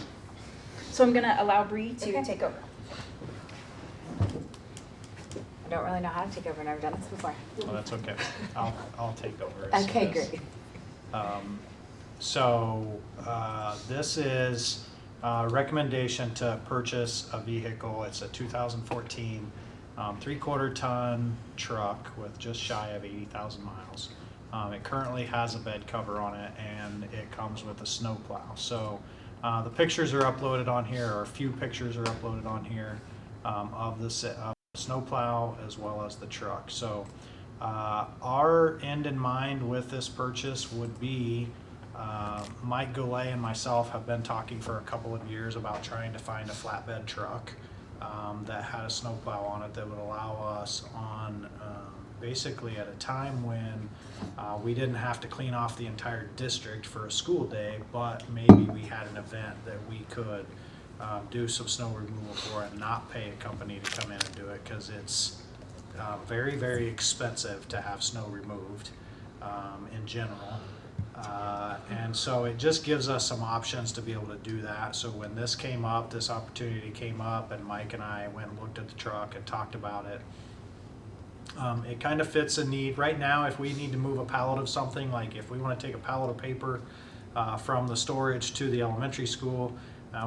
So I'm gonna allow Bree to Okay. take over. I don't really know how to take over, never done this before. Well, that's okay. I'll take over. as Okay, this. great. This is a recommendation to purchase a vehicle. It's a 2014 3/4 ton truck with just shy of 80,000 miles. It currently has a bed cover on it and it comes with a snow plow. So the pictures are uploaded on here, or a few pictures are uploaded on here of the snow plow as well as the truck. So our end in mind with this purchase would be Mike Goulet and myself have been talking for a couple of years about trying to find a flatbed truck that had a snow plow on it that would allow us on basically at a time when we didn't have to clean off the entire district for a school day, but maybe we had an event that we could do some snow removal for and not pay a company to come in and do it, because it's very, very expensive to have snow removed in general. And so it just gives us some options to be able to do that. So when this came up, this opportunity came up, and Mike and I went and looked at the truck and talked about it. It kind of fits a need. Right now, if we need to move a pallet of something, like if we want to take a pallet of paper from the storage to the elementary school,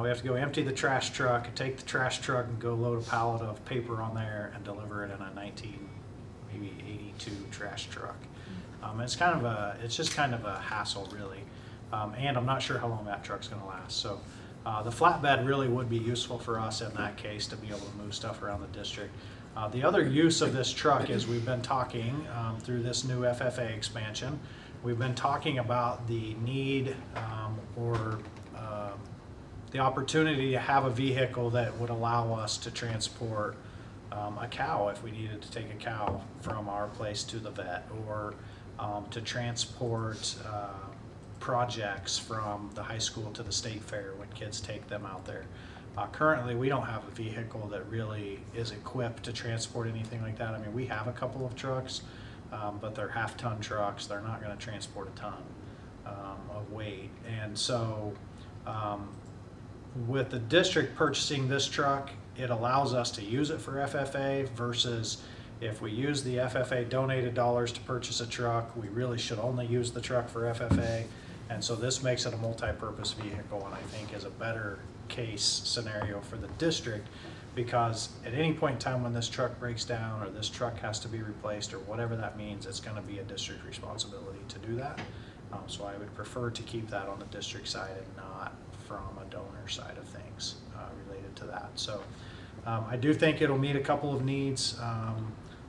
we have to go empty the trash truck, take the trash truck and go load a pallet of paper on there and deliver it in a 1982 trash truck. It's just kind of a hassle, really. And I'm not sure how long that truck's gonna last. So the flatbed really would be useful for us in that case to be able to move stuff around the district. The other use of this truck is we've been talking through this new FFA expansion. We've been talking about the need or the opportunity to have a vehicle that would allow us to transport a cow if we needed to take a cow from our place to the vet, or to transport projects from the high school to the state fair when kids take them out there. Currently, we don't have a vehicle that really is equipped to transport anything like that. I mean, we have a couple of trucks, but they're half-ton trucks. They're not going to transport a ton of weight. And so with the district purchasing this truck, it allows us to use it for FFA versus if we use the FFA donated dollars to purchase a truck, we really should only use the truck for FFA. And so this makes it a multi-purpose vehicle, and I think is a better case scenario for the district, because at any point in time when this truck breaks down or this truck has to be replaced or whatever that means, it's going to be a district responsibility to do that. So I would prefer to keep that on the district side and not from a donor side of things related to that. So I do think it'll meet a couple of needs.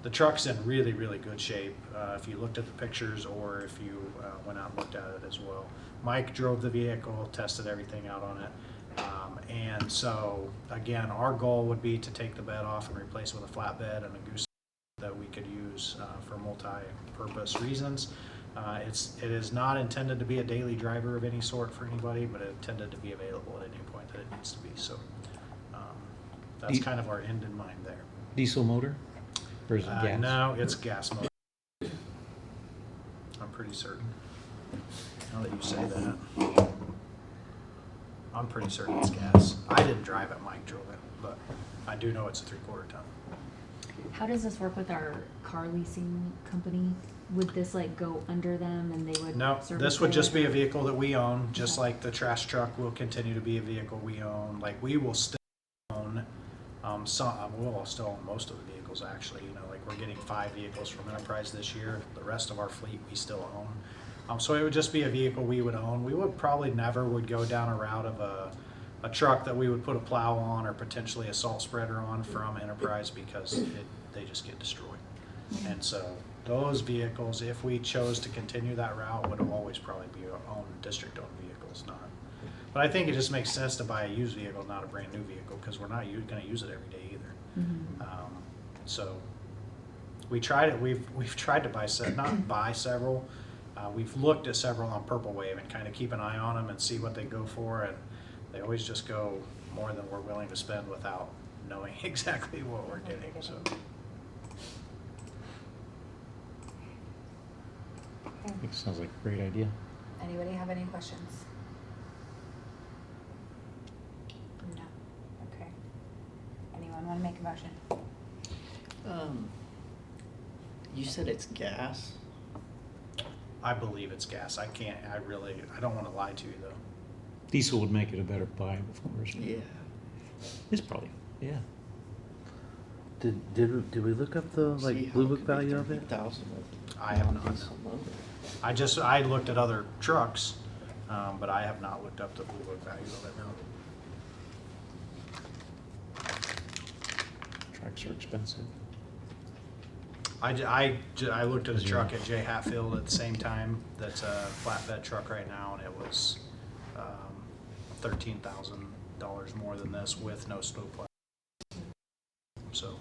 The truck's in really, really good shape. If you looked at the pictures or if you went out and looked at it as well. Mike drove the vehicle, tested everything out on it. And so, again, our goal would be to take the bed off and replace it with a flatbed and a goose that we could use for multi-purpose reasons. It is not intended to be a daily driver of any sort for anybody, but it's intended to be available at any point that it needs to be. So that's kind of our end in mind there. Diesel motor? Or is it gas? No, it's gas motor. I'm pretty certain. Now that you say that, I'm pretty certain it's gas. I didn't drive it, Mike drove it, but I do know it's a 3/4 ton. How does this work with our car leasing company? Would this like go under them and they would? No, service this would it, just be or- a vehicle that we own, just Okay. like the trash truck will continue to be a vehicle we own. Like we will still own we'll still own most of the vehicles actually. You know, like we're getting 5 vehicles from Enterprise this year. The rest of our fleet we still own. So it would just be a vehicle we would own. We would probably never would go down a route of a truck that we would put a plow on or potentially a salt spreader on from Enterprise, because they just get destroyed. And so those vehicles, if we chose to continue that route, would always probably be our own district-owned vehicles, not. But I think it just makes sense to buy a used vehicle, not a brand-new vehicle, because we're not going to use it every day either. Mhm. So we tried it. We've tried to buy not buy several. We've looked at several on Purple Wave and kind of keep an eye on them and see what they go for, and they always just go more than we're willing to spend without knowing exactly what we're getting. So. I think it sounds like a great idea. Anybody have any questions? No. Okay. Anyone want to make a motion? You said it's gas? I believe it's gas. I don't want to lie to you though. Diesel would make it a better buy before. Yeah. It's probably, yeah. Did we look up the See like how blue it book could be value of it? 30,000 with I have not. diesel motor. I looked at other trucks, but I have not looked up the blue book value of it. No. Trucks are expensive. I looked at a truck at J Hatfield at the same time. That's a flatbed truck right now, and it was $13,000 more than this with no snowplow. So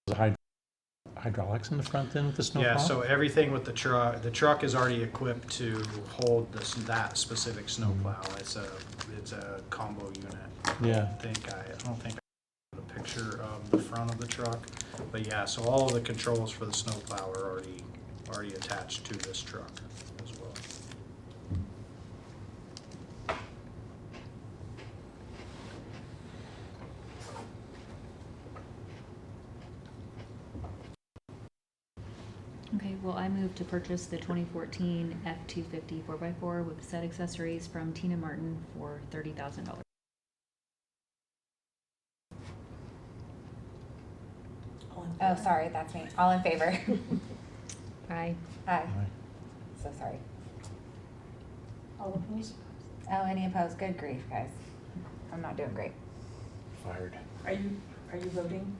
The hydraulics in the front end with the snowplow? yeah, so everything with the truck is already equipped to hold that specific snowplow. It's a combo unit. Yeah. I don't think I have a picture of the front of the truck, but yeah, so all of the controls for the snowplow are already attached to this truck as well. Okay, well, I move to purchase the 2014 F-250 4x4 with set accessories from Tina Martin for $30,000. Oh, sorry, that's me. All in favor? Aye. Aye. Aye. So sorry. All opposed? Oh, any opposed? Good grief, guys. I'm not doing great. fired. Are you voting?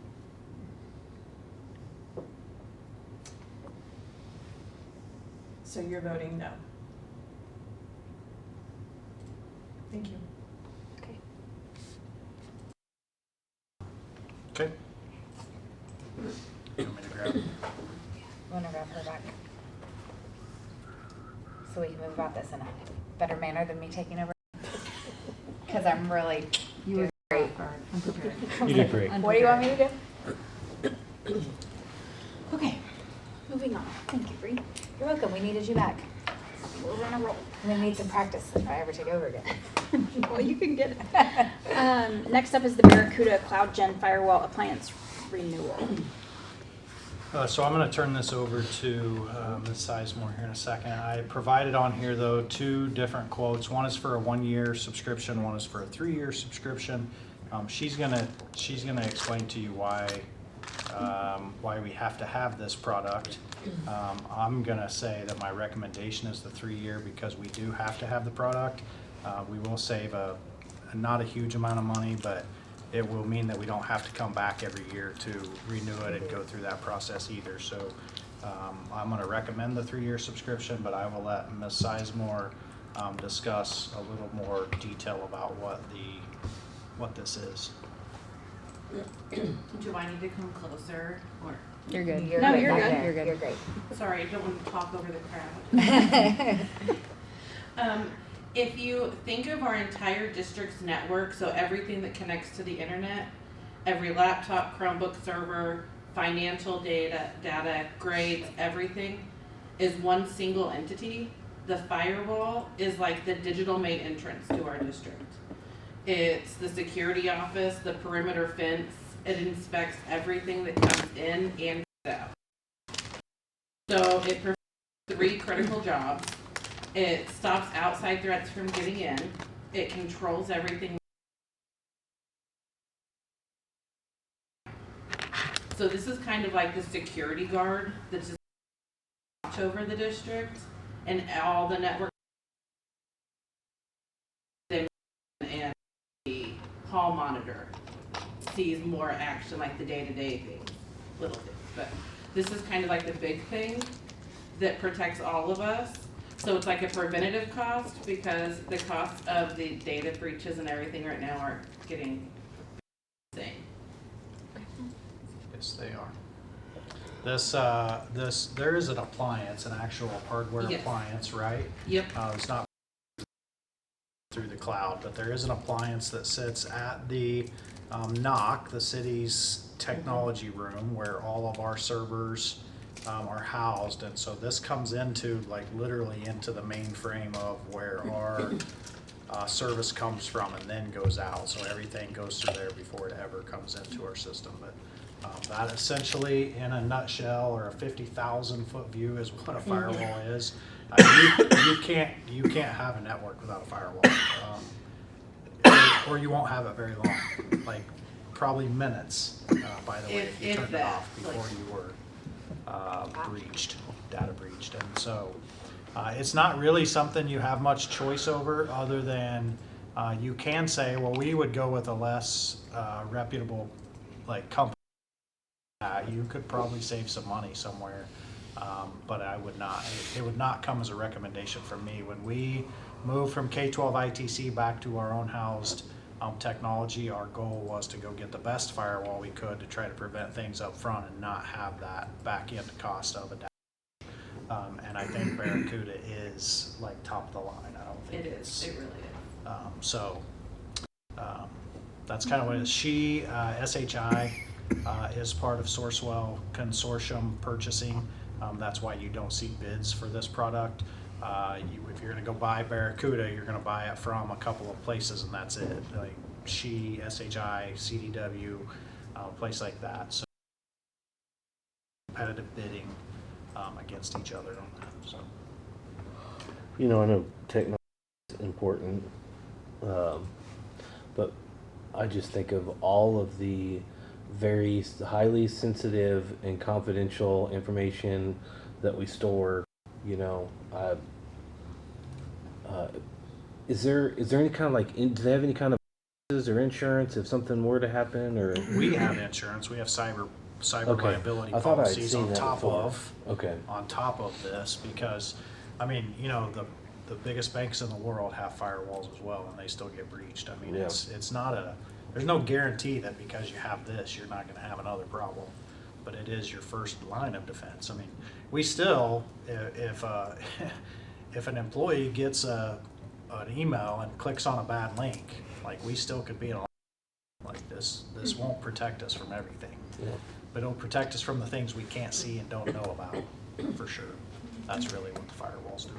So you're voting no. Thank you. Okay. Okay. You want me to grab? Want to grab her back? So we can move about this in a better manner than me taking over? Because I'm really You were great. unprepared. You did great. What do you want me to do? Okay, moving on. Thank you, Bree. You're welcome. We needed you back. We're gonna roll. I'm gonna need some practice if I ever take over again. Well, you can get it. Next up is the Barracuda Cloud Gen Firewall Appliance Renewal. So I'm going to turn this over to Ms. Sizemore here in a second. I provided on here, though, 2 different quotes. One is for a 1-year subscription. One is for a 3-year subscription. She's gonna explain to you why we have to have this product. I'm gonna say that my recommendation is the 3-year because we do have to have the product. We will save not a huge amount of money, but it will mean that we don't have to come back every year to renew it and go through that process either. So I'm gonna recommend the 3-year subscription, but I will let Ms. Sizemore discuss a little more detail about what this is. Do I need to come closer, or, You're good. You're No, good you're back good. there. You're good. You're great. sorry, I don't want to talk over the crowd. If you think of our entire district's network, so everything that connects to the internet, every laptop, Chromebook server, financial data, grades, everything is one single entity. The firewall is like the digital main entrance to our district. It's the security office, the perimeter fence. It inspects everything that comes in and goes out. So it performs 3 critical jobs. It stops outside threats from getting in. It controls everything. So this is kind of like the security guard that's just watch over the district and all the network and the hall monitor sees more action like the day-to-day things, little things. But this is kind of like the big thing that protects all of us. So it's like a preventative cost because the cost of the data breaches and everything right now are getting insane. Yes, they are. There is an appliance, an actual hardware Yes. appliance, right? Yep. It's not through the cloud, but there is an appliance that sits at the NOC, the city's technology room, where all of our servers are housed. And so this comes into, like, literally into the mainframe of where our service comes from and then goes out. So everything goes through there before it ever comes into our system. But that essentially, in a nutshell, or a 50,000 foot view, is what a firewall is. You can't have a network without a firewall, or you won't have it very long. Like probably minutes. By the way, if you If turned it that, off before like- you were data breached, and so it's not really something you have much choice over, other than you can say, well, we would go with a less reputable like company. You could probably save some money somewhere, but I would not. It would not come as a recommendation from me. When we moved from K-12 ITC back to our own housed technology, our goal was to go get the best firewall we could to try to prevent things up front and not have that back end cost of a data. And I think Barracuda is like top of the line. I don't think It it's. is. It really is. That's kind of what it is. SHI is part of Sourcewell Consortium purchasing. That's why you don't see bids for this product. If you're going to go buy Barracuda, you're going to buy it from a couple of places, and that's it. Like SHI, CDW, a place like that. So competitive bidding against each other on that. So. You know, I know technology is important, but I just think of all of the very highly sensitive and confidential information that we store. You know, is there any kind of like, do they have any kind of or insurance if something were to happen, or? We have insurance, we have cyber Okay. liability I thought I'd policies seen on that top before. of, Okay. this, because, I mean, you know, the biggest banks in the world have firewalls as well, and they still get breached. I mean, Yeah. it's not there's no guarantee that because you have this, you're not gonna have another problem, but it is your first line of defense. I mean, we still, if if an employee gets an email and clicks on a bad link, like, we still could be in a, like, this won't protect us from everything. Yeah. But it'll protect us from the things we can't see and don't know about, for sure. That's really what the firewalls do.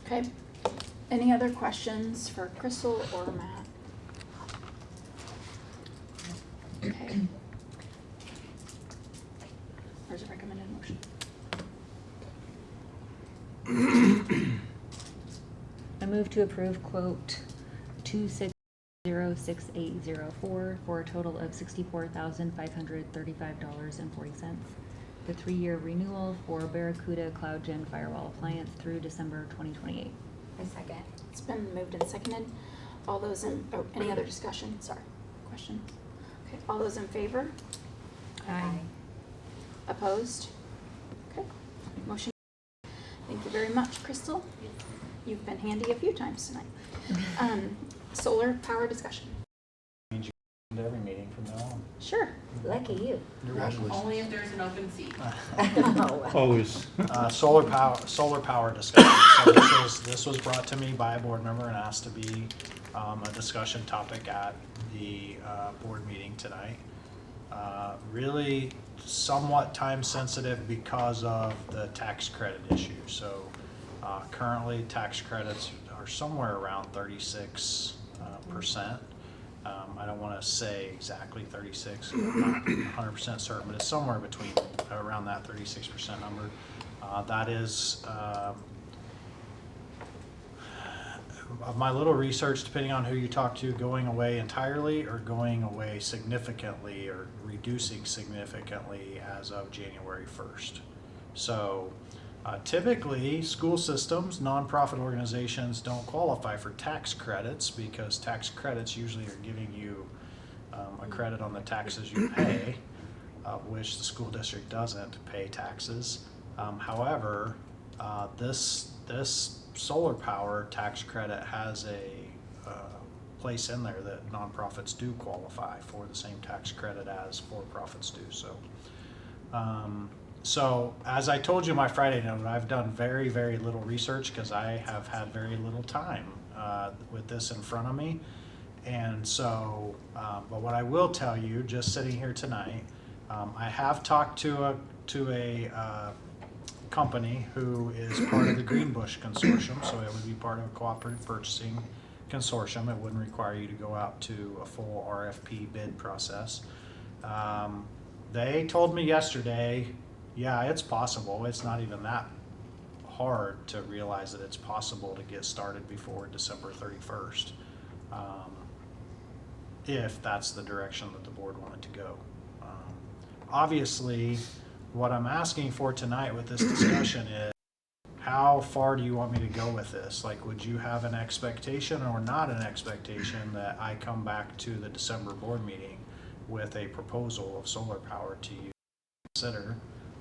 Okay. Any other questions for Crystal or Matt? Okay. Where's the recommended motion? I move to approve quote 260680 for a total of $64,535.40. The 3-year renewal for Barracuda Cloud Gen Firewall Appliance through December 2028. A second. It's been moved and seconded. All those in, any other discussion? Sorry, questions? Okay, all those in favor? Aye. Opposed? Okay, motion. Thank you very much, Crystal. You've been handy a few times tonight. Solar power discussion. Means you come to every meeting from now on. Sure. Lucky you. You're welcome. Only if there's an open seat. Oh. Always. Solar power discussion. So this was brought to me by a board member and asked to be a discussion topic at the board meeting tonight. Really somewhat time sensitive because of the tax credit issue. So currently tax credits are somewhere around 36%. I don't want to say exactly 36, I'm not 100% certain, but it's somewhere between around that 36% number. That is, of my little research, depending on who you talk to, going away entirely or going away significantly or reducing significantly as of January 1st. So typically, school systems, nonprofit organizations don't qualify for tax credits because tax credits usually are giving you a credit on the taxes you pay, which the school district doesn't pay taxes. However, this solar power tax credit has a place in there that nonprofits do qualify for the same tax credit as for-profits do. So as I told you in my Friday note, I've done very, very little research because I have had very little time with this in front of me. And so, but what I will tell you, just sitting here tonight, I have talked to a company who is part of the Greenbush Consortium, so it would be part of a cooperative purchasing consortium. It wouldn't require you to go out to a full RFP bid process. They told me yesterday, yeah, it's possible. It's not even that hard to realize that it's possible to get started before December 31st, if that's the direction that the board wanted to go. Obviously, what I'm asking for tonight with this discussion is, how far do you want me to go with this? Like, would you have an expectation or not an expectation that I come back to the December board meeting with a proposal of solar power to you to consider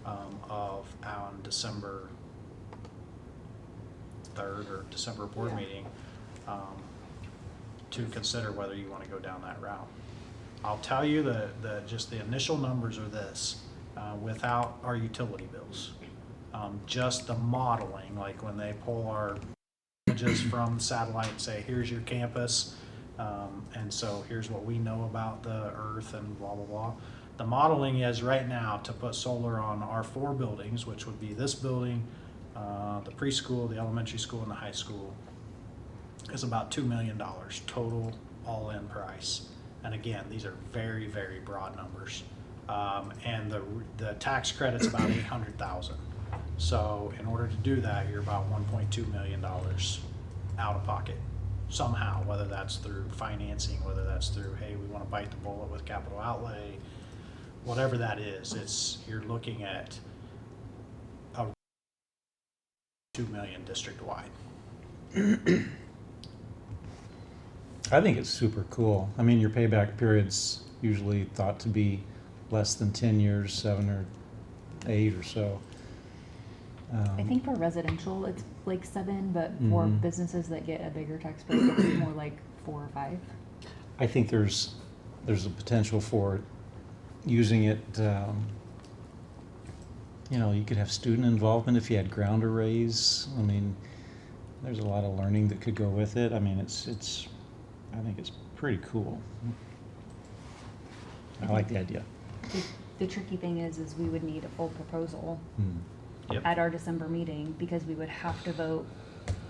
on December 3rd or December board meeting to consider whether you want to go down that route? I'll tell you that just the initial numbers are this, without our utility bills. Just the modeling, like when they pull our images from satellite and say, here's your campus, and so here's what we know about the earth and blah, blah, blah. The modeling is right now to put solar on our 4 buildings, which would be this building, the preschool, the elementary school, and the high school, is about $2 million total all-in price. And again, these are very, very broad numbers. And the tax credit's about $800,000. So in order to do that, you're about $1.2 million out of pocket somehow, whether that's through financing, whether that's through, hey, we want to bite the bullet with capital outlay, whatever that is, you're looking at a $2 million district-wide. I think it's super cool. I mean, your payback period's usually thought to be less than 10 years, 7 or 8 or so. I think for residential, it's like 7, but for Mhm. businesses that get a bigger tax break, it's more like 4 or 5. I think there's a potential for using it, you could have student involvement if you had ground arrays. I mean, there's a lot of learning that could go with it. I mean, I think it's pretty cool. I like the idea. The tricky thing is we would need a full proposal Yep. at our December meeting, because we would have to vote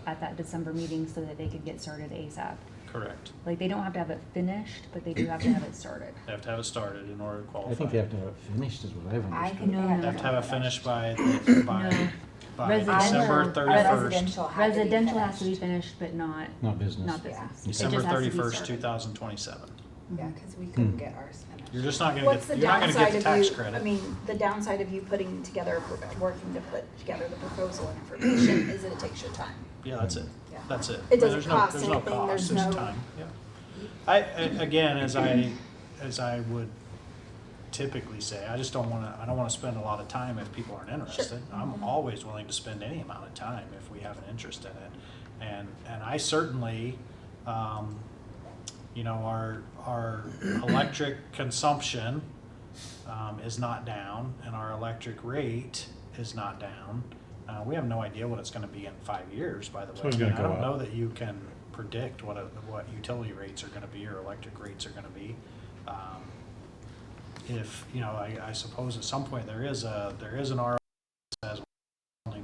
at that December meeting so that they could get started ASAP. Correct. Like, they don't have to have it finished, but they do have to have it started. They have to have it started in order to qualify. I think they have to have it finished is what I've I understood. think No, they have no. They have to have it finished by No. December Residential- 31st. Residential had to be Residential has to be finished. finished, but not Business. business. It December just has to be 31st, started. 2027. Yeah, because we couldn't get ours finished. You're just not gonna What's get, the you're not gonna get downside the of tax you, credit. I mean, the downside of you putting together, working to put together the proposal and information is that it takes your time. Yeah, that's it. Yeah. That's it. It I mean, doesn't there's cost there's no anything, cost, there's just no- time. Yeah. Again, as I would typically say, I don't wanna spend a lot of time if people aren't interested. I'm always willing to spend any amount of time if we have an interest in it. And I certainly, our electric consumption, is not down, and our electric rate is not down. We have no idea what it's gonna be in 5 years, by the way. So it's gonna I go don't up. know that you can predict what utility rates are gonna be or electric rates are gonna be. If, I suppose at some point there is an RO that says only,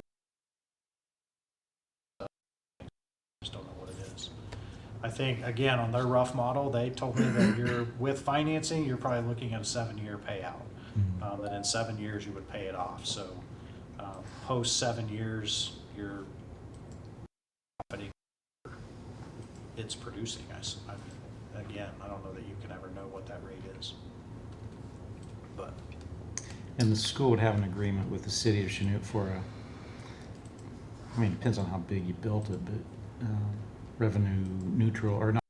I just don't know what it is. I think, again, on their rough model, they told me that with financing, you're probably looking at a 7-year payout. That in 7 years you would pay it off. So, post 7 years, you're profiting. It's producing. Again, I don't know that you can ever know what that rate is. But And the school would have an agreement with the city of Chanute for it depends on how big you built it, but revenue neutral, or not.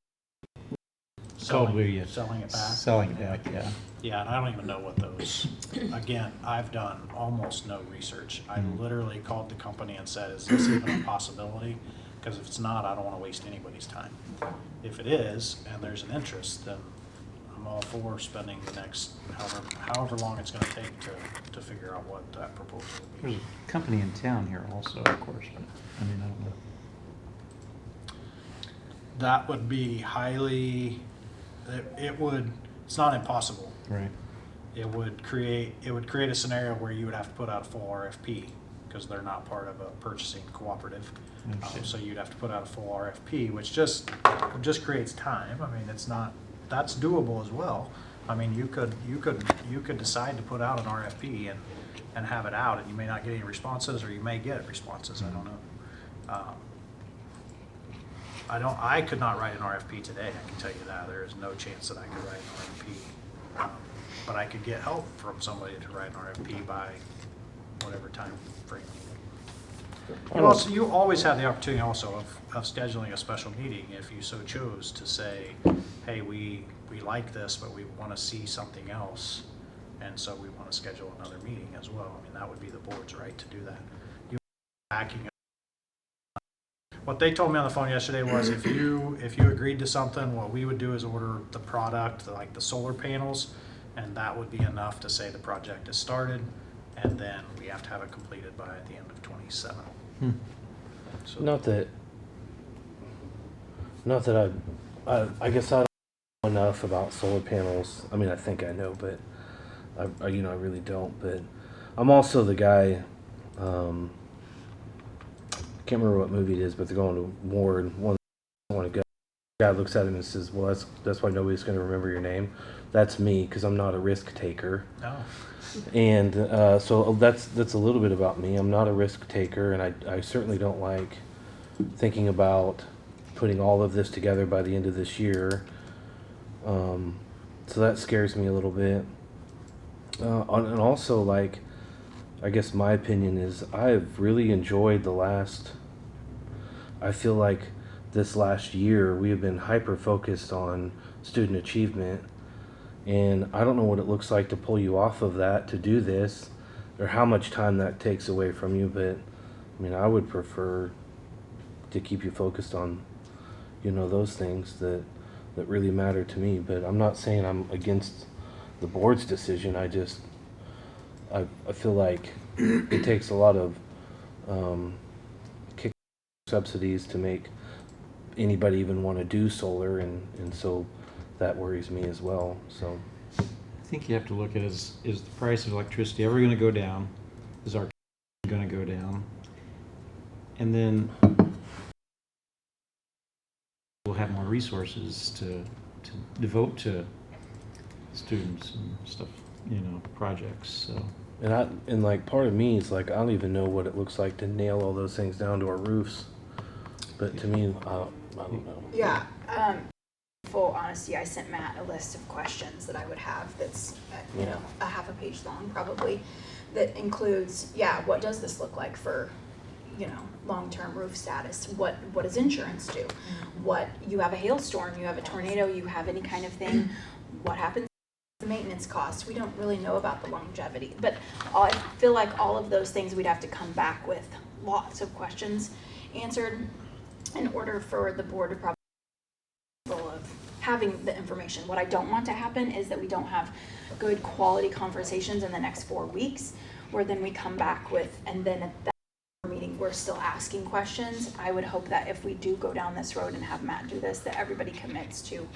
Probably, selling it back. Selling it back, yeah. Yeah, and I don't even know what those, again, I've done almost no research. I literally called the company and said, is this even a possibility? Because if it's not, I don't want to waste anybody's time. If it is, and there's an interest, then I'm all for spending the next however long it's going to take to figure out what that proposal would be. There's a company in town here also, of course, but, I don't know. That would be it's not impossible. Right. It would create a scenario where you would have to put out a full RFP because they're not part of a purchasing cooperative. So you'd have to put out a full RFP, which just creates time. I mean, that's doable as well. I mean, you could decide to put out an RFP and have it out, and you may not get any responses, or you may get responses. I don't know. I could not write an RFP today, I can tell you that. There is no chance that I could write an RFP. But I could get help from somebody to write an RFP by whatever time frame. You always have the opportunity also of scheduling a special meeting if you so chose to say, hey, we like this, but we want to see something else, and so we want to schedule another meeting as well. I mean, that would be the board's right to do that. You backing. What they told me on the phone yesterday was if you agreed to something, what we would do is order the product, like the solar panels, and that would be enough to say the project is started, and then we have to have it completed by the end of 27. So, Not that I guess I don't know enough about solar panels. I mean, I think I know, but I really don't. But I'm also the guy. Can't remember what movie it is, but they're going to war and one want to go. The guy looks at him and says, "Well, that's why nobody's going to remember your name." That's me because I'm not a risk taker. no. And so that's a little bit about me. I'm not a risk taker, and I certainly don't like thinking about putting all of this together by the end of this year. So that scares me a little bit. And also, like, I guess my opinion is I've really enjoyed I feel like this last year, we have been hyper focused on student achievement. And I don't know what it looks like to pull you off of that to do this, or how much time that takes away from you. But I mean, I would prefer to keep you focused on, those things that really matter to me. But I'm not saying I'm against the board's decision. I feel like it takes a lot of kick subsidies to make anybody even want to do solar, and so that worries me as well. So I think you have to look at it as, is the price of electricity ever going to go down? Is our going to go down? And then we'll have more resources to devote to students and stuff, projects. So and like part of me is like, I don't even know what it looks like to nail all those things down to our roofs. But to me, I don't know. Yeah. Full honesty, I sent Matt a list of questions that I would have that's, a half a page long probably, that includes, what does this look like for, long-term roof status? What does insurance do? What, you have a hailstorm, you have a tornado, you have any kind of thing, what happens? The maintenance costs, we don't really know about the longevity, but I feel like all of those things we'd have to come back with lots of questions answered in order for the board to probably of having the information. What I don't want to happen is that we don't have good quality conversations in the next 4 weeks, where then we come back with, and then at that meeting we're still asking questions. I would hope that if we do go down this road and have Matt do this, that everybody commits to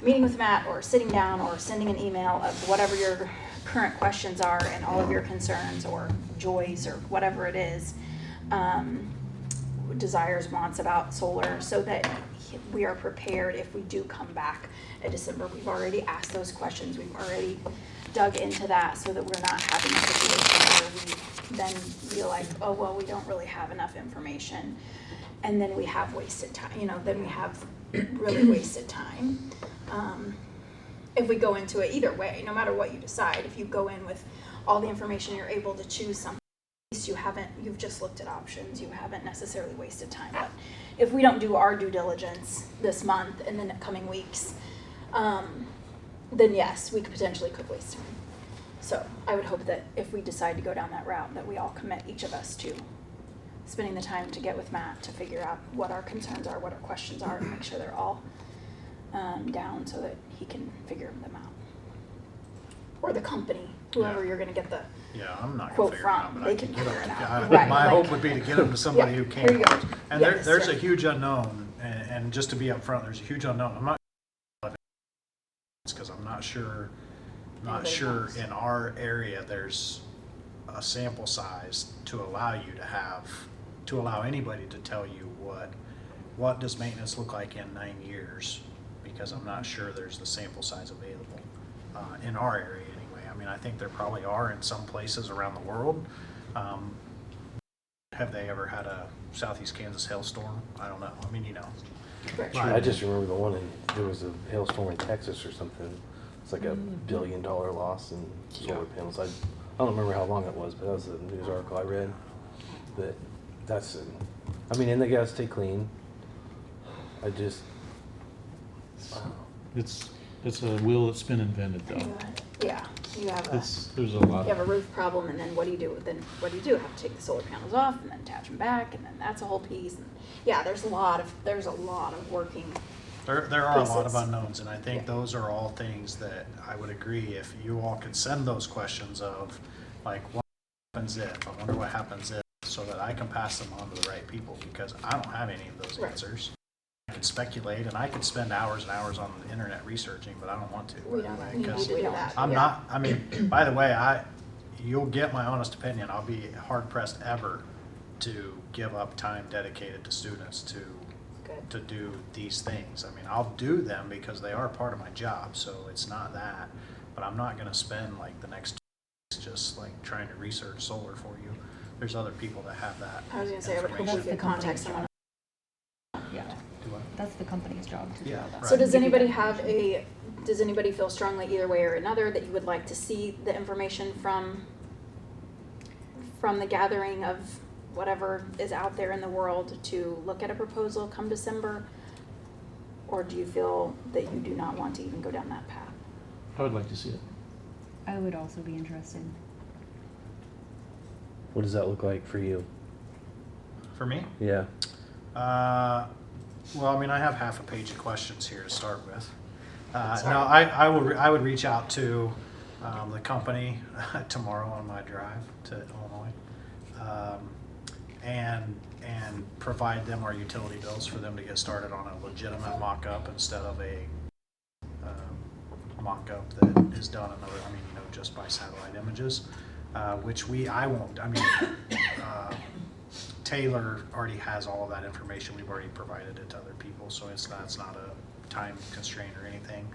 meeting with Matt or sitting down or sending an email of whatever your current questions are and all of your concerns or joys or whatever it is, desires, wants about solar, so that we are prepared if we do come back in December. We've already asked those questions. We've already dug into that, so that we're not having a situation where we then feel like, oh, well, we don't really have enough information. And then we have wasted time, then we have really wasted time. If we go into it either way, no matter what you decide, if you go in with all the information, you're able to choose something. You've just looked at options, you haven't necessarily wasted time. But if we don't do our due diligence this month and in the coming weeks, then yes, we potentially could waste time. So I would hope that if we decide to go down that route, that we all commit, each of us, to spending the time to get with Matt to figure out what our concerns are, what our questions are, and make sure they're all down so that he can figure them out. Or the company, whoever you're going to get the I'm not quote gonna figure it out, from, but they I can can get figure it them. out. Right, My like- hope would be to get them to somebody who Here you can. go. And Yes, there's a yeah. huge unknown, and just to be upfront, there's a huge unknown. I'm not because I'm not sure Anybody knows. in our area there's a sample size to allow you to allow anybody to tell you what does maintenance look like in 9 years, because I'm not sure there's the sample size available in our area anyway. I mean, I think there probably are in some places around the world. Have they ever had a Southeast Kansas hailstorm? I don't know. I mean, Right. I just remember the one there was a hailstorm in Texas or something. It's like $1 billion loss in solar panels. I don't remember how long it was, but that was a news article I read. But and they gotta stay clean. I don't know. It's a wheel that's been invented, though. Yeah, you have a There's a lot. you have a roof problem, and then what do you do? Then what do? Have to take the solar panels off and then attach them back, and then that's a whole piece. And there's a lot of working. There are a lot of pieces. unknowns, and I think those are all things that I would agree, if you all could send those questions of, like, what happens if, I wonder what happens if, so that I can pass them on to the right people, because I don't have any of those Right. answers. I could speculate, and I could spend hours and hours on the internet researching, but I don't want to. We don't need because to do that. I'm not, by the way, you'll get my honest opinion. I'll be hard pressed ever to give up time dedicated to students to do these things. I mean, I'll do them because they are part of my job, so it's not that. But I'm not gonna spend like the next 2 weeks just like trying to research solar for you. There's other people that have that. I was gonna say, I would hope we information. could contact someone. Yeah, Do what? that's the company's job to do Yeah, all that. right. So does anybody does anybody feel strongly either way or another that you would like to see the information from the gathering of whatever is out there in the world to look at a proposal come December? Or do you feel that you do not want to even go down that path? I would like to see it. I would also be interested. What does that look like for you? For me? Yeah. Well, I mean, I have half a page of questions here to start with. No, I would reach out to the company tomorrow on my drive to Illinois, and provide them our utility bills for them to get started on a legitimate mock-up instead of a mock-up that is done another, I mean, you know, just by satellite images, which I won't. I mean, Taylor already has all of that information. We've already provided it to other people, so it's not a time constraint or anything.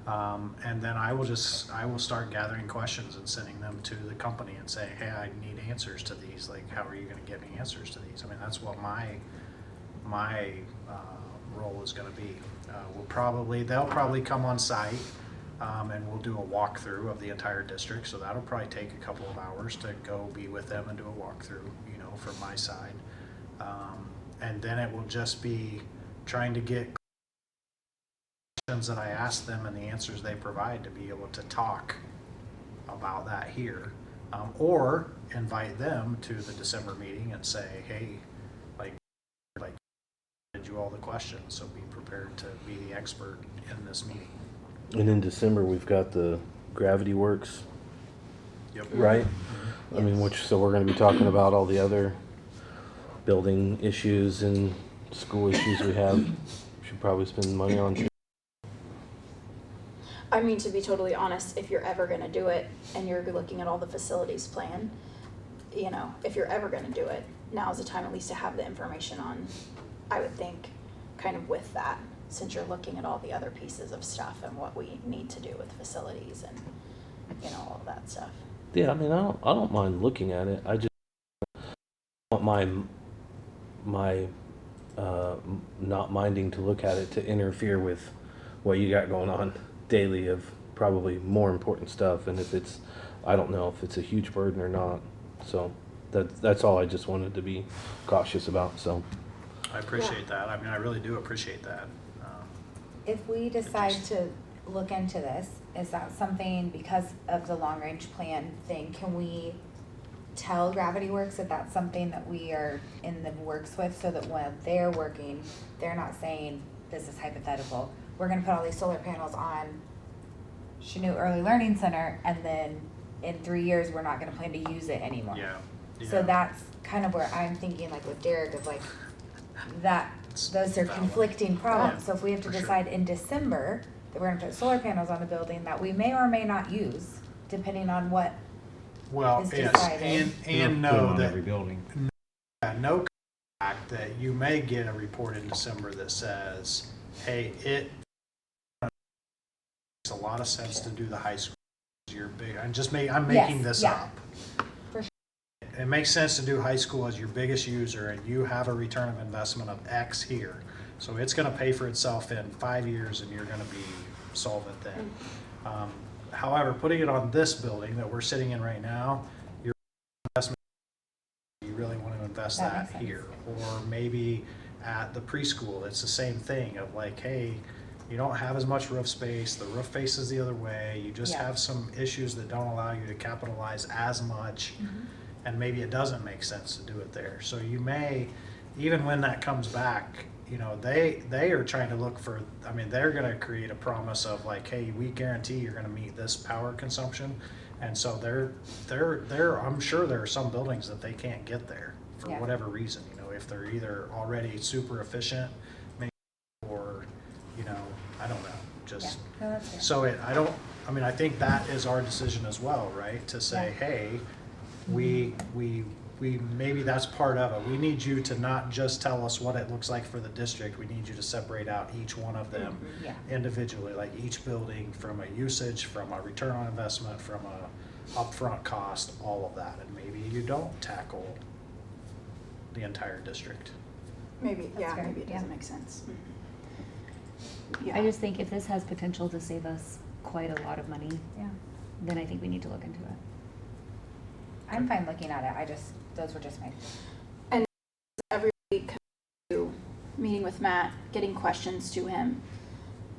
And then I will start gathering questions and sending them to the company and say, hey, I need answers to these. Like, how are you going to get me answers to these? I mean, that's what my role is going to be. They'll probably come on site, and we'll do a walkthrough of the entire district. So that'll probably take a couple of hours to go be with them and do a walkthrough, you know, from my side. And then it will just be trying to get questions that I ask them and the answers they provide to be able to talk about that here, or invite them to the December meeting and say, hey, like did you all the questions, so be prepared to be the expert in this meeting. And in December, we've got the Gravity Works, Yep. right? I mean, so we're going to be talking about all the other building issues and school issues we have. Should probably spend money on too. I mean, to be totally honest, if you're ever gonna do it and you're looking at all the facilities plan, you know, if you're ever gonna do it, now's the time at least to have the information on, I would think, kind of with that, since you're looking at all the other pieces of stuff and what we need to do with facilities and, you know, all that stuff. Yeah, I mean, I don't mind looking at it. I just want my not minding to look at it to interfere with what you got going on daily of probably more important stuff. And if it's, I don't know if it's a huge burden or not. So that's all I just wanted to be cautious about. So I appreciate that. I mean, I really do appreciate that. If we decide to look into this, is that something, because of the long range plan thing, can we tell Gravity Works that that's something that we are in the works with, so that when they're working, they're not saying, this is hypothetical, we're gonna put all these solar panels on Chanute Early Learning Center, and then in 3 years, we're not gonna plan to use it anymore. Yeah. So that's kind of where I'm thinking, like with Derek, of like, those are conflicting problems. Yeah, So if we have to for sure. decide in December that we're gonna put solar panels on the building that we may or may not use, depending on what Well, is yes, decided. and Put 'em know on that every building. no fact that you may get a report in December that says, hey, it makes a lot of sense to do the high school. You're big. I'm making Yes, this yeah. up. For sure. It makes sense to do high school as your biggest user, and you have a return of investment of X here. So it's going to pay for itself in 5 years, and you're going to be solvent then. However, putting it on this building that we're sitting in right now, your investment, you really want to invest That that makes sense. here. Or maybe at the preschool, it's the same thing of like, hey, you don't have as much roof space, the roof faces the other way, you just Yeah. have some issues that don't allow you to capitalize as much, and maybe it doesn't make sense to do it there. So you may, even when that comes back, you know, they are trying to look for, I mean, they're gonna create a promise of like, hey, we guarantee you're gonna meet this power consumption. And so I'm sure there are some buildings that they can't get there for Yeah. whatever reason, you know, if they're either already super efficient, maybe, or, you know, I don't know, Yeah, just. no, that's fair. So I think that is our decision as well, right? To say, Yeah. hey, we maybe that's part of it. We need you to not just tell us what it looks like for the district. We need you to separate out each one of them Yeah. individually, like each building from a usage, from a return on investment, from a upfront cost, all of that. And maybe you don't tackle the entire district. Maybe, That's fair, maybe it yeah. doesn't make sense. Yeah. I just think if this has potential to save us quite a lot of money, Yeah. then I think we need to look into it. I'm fine looking at it, those were just my meeting with Matt, getting questions to him,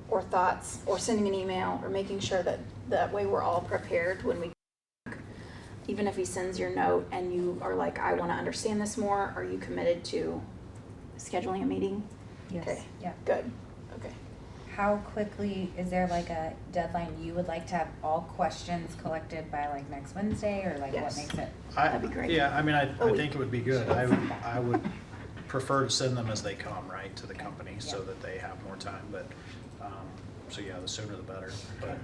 or thoughts, or sending an email, or making sure that that way we're all prepared when we, even if he sends your note and you are like, I want to understand this more, are you committed to scheduling a meeting? Yes. Okay, Yeah. good. Okay. How quickly, is there like a deadline you would like to have all questions collected by like next Wednesday, or like Yes. what makes it? That'd be great. Yeah, I mean, I Oh, think it would be good. I would prefer to send them as they come, right, to the company, so Yeah. that they have more time, but, so yeah, the sooner the better, but.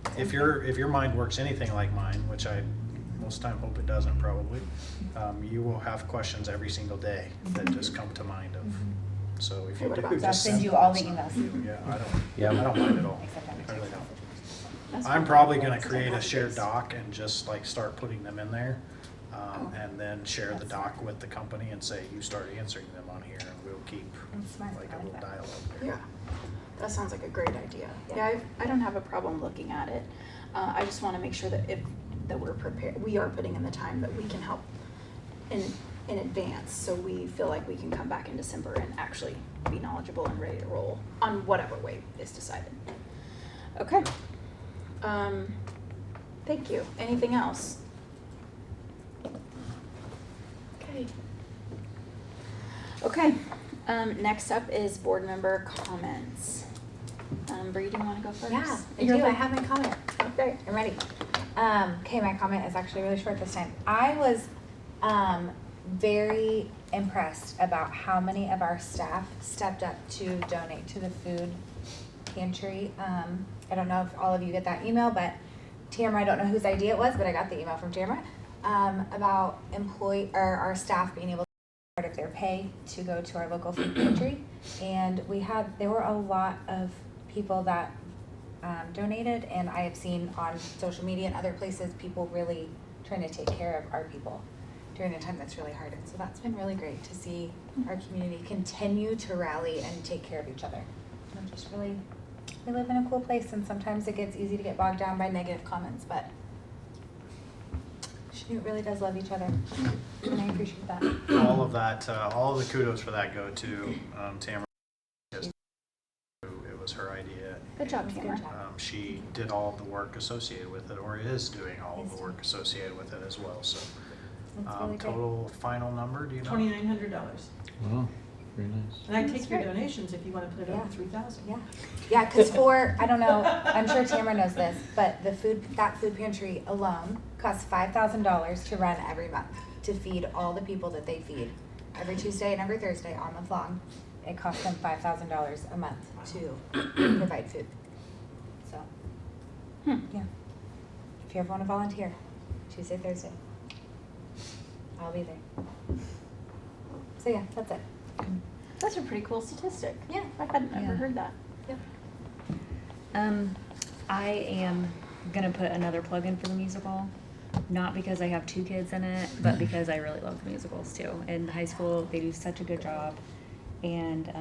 Okay. If your mind works anything like mine, which I most time hope it doesn't probably, you will have questions every single day that just come to mind of, so if you What do, about- So I'll just send you them. all the It's not- emails. Yeah, I don't mind at all. Except on the I really text don't. messages. That's I'm fine. probably gonna Since I create a have shared space. doc and just like start putting them in there. Oh. And then share the That's doc with the company and say, you start answering them on here and we'll keep That's smart. like I a like little that. dialogue. Yeah, that sounds like a great idea. Yeah. Yeah, I don't have a problem looking at it. I just want to make sure that that we're prepared, we are putting in the time that we can help in advance, so we feel like we can come back in December and actually be knowledgeable and ready to roll on whatever way is decided. Okay. Thank you. Anything else? Okay. Okay, next up is board member comments. Bree, do you wanna go first? Yeah, I You're do. I the- have my comment. Okay. I'm ready. Okay, my comment is actually really short this time. I was very impressed about how many of our staff stepped up to donate to the food pantry. I don't know if all of you get that email, but Tamara, I don't know whose idea it was, but I got the email from Tamara about our staff being able to part of their pay to go to our local food pantry. And there were a lot of people that donated, and I have seen on social media and other places, people really trying to take care of our people during a time that's really hard. And so that's been really great to see our community continue to rally and take care of each other. And just really, we live in a cool place, and sometimes it gets easy to get bogged down by negative comments, but Chanute really does love each other, and I appreciate that. All of that, all of the kudos for that go to Tamara. Because it was her idea. Good job, Good Tamara. job. She did all of the work associated with it, or is doing all of the work associated with it as well, so. That's really great. Total final number, do you know? $2,900. Wow, very nice. And I That's take your great. donations if you want to put it Yeah. over 3,000. Yeah, yeah, because I don't know, I'm sure Tamara knows this, but that food pantry alone costs $5,000 to run every month, to feed all the people that they feed. Every Tuesday and every Thursday, all month long. It costs them $5,000 a month to provide food. So, yeah. If you ever want to volunteer, Tuesday, Thursday, I'll be there. So yeah, that's it. That's a pretty cool statistic. Yeah. I hadn't ever Yeah. heard that. I am gonna put another plug in for the musical, not because I have 2 kids in it, but because I really love the musicals too. In high school, they do such a good job, and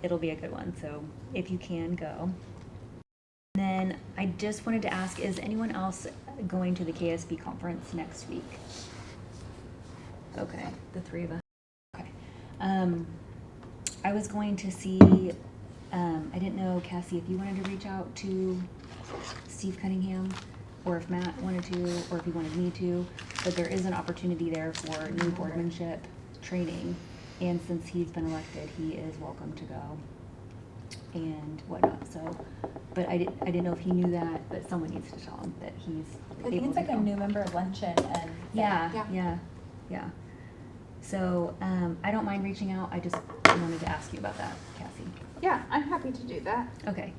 it'll be a good one. So if you can go. Then I just wanted to ask: is anyone else going to the KSB conference next week? Okay, the 3 of us. Okay. I was going to see. I didn't know, Cassie, if you wanted to reach out to Steve Cunningham, or if Matt wanted to, or if he wanted me to, but there is an opportunity there for new boardmanship training, and since he's been elected, he is welcome to go and whatnot. So, but I didn't know if he knew that, but someone needs to tell him that he's I think able it's to like a go. new member luncheon and. Yeah. So, I don't mind reaching out. I just wanted to ask you about that, Cassie. Yeah, I'm happy to do that. Okay.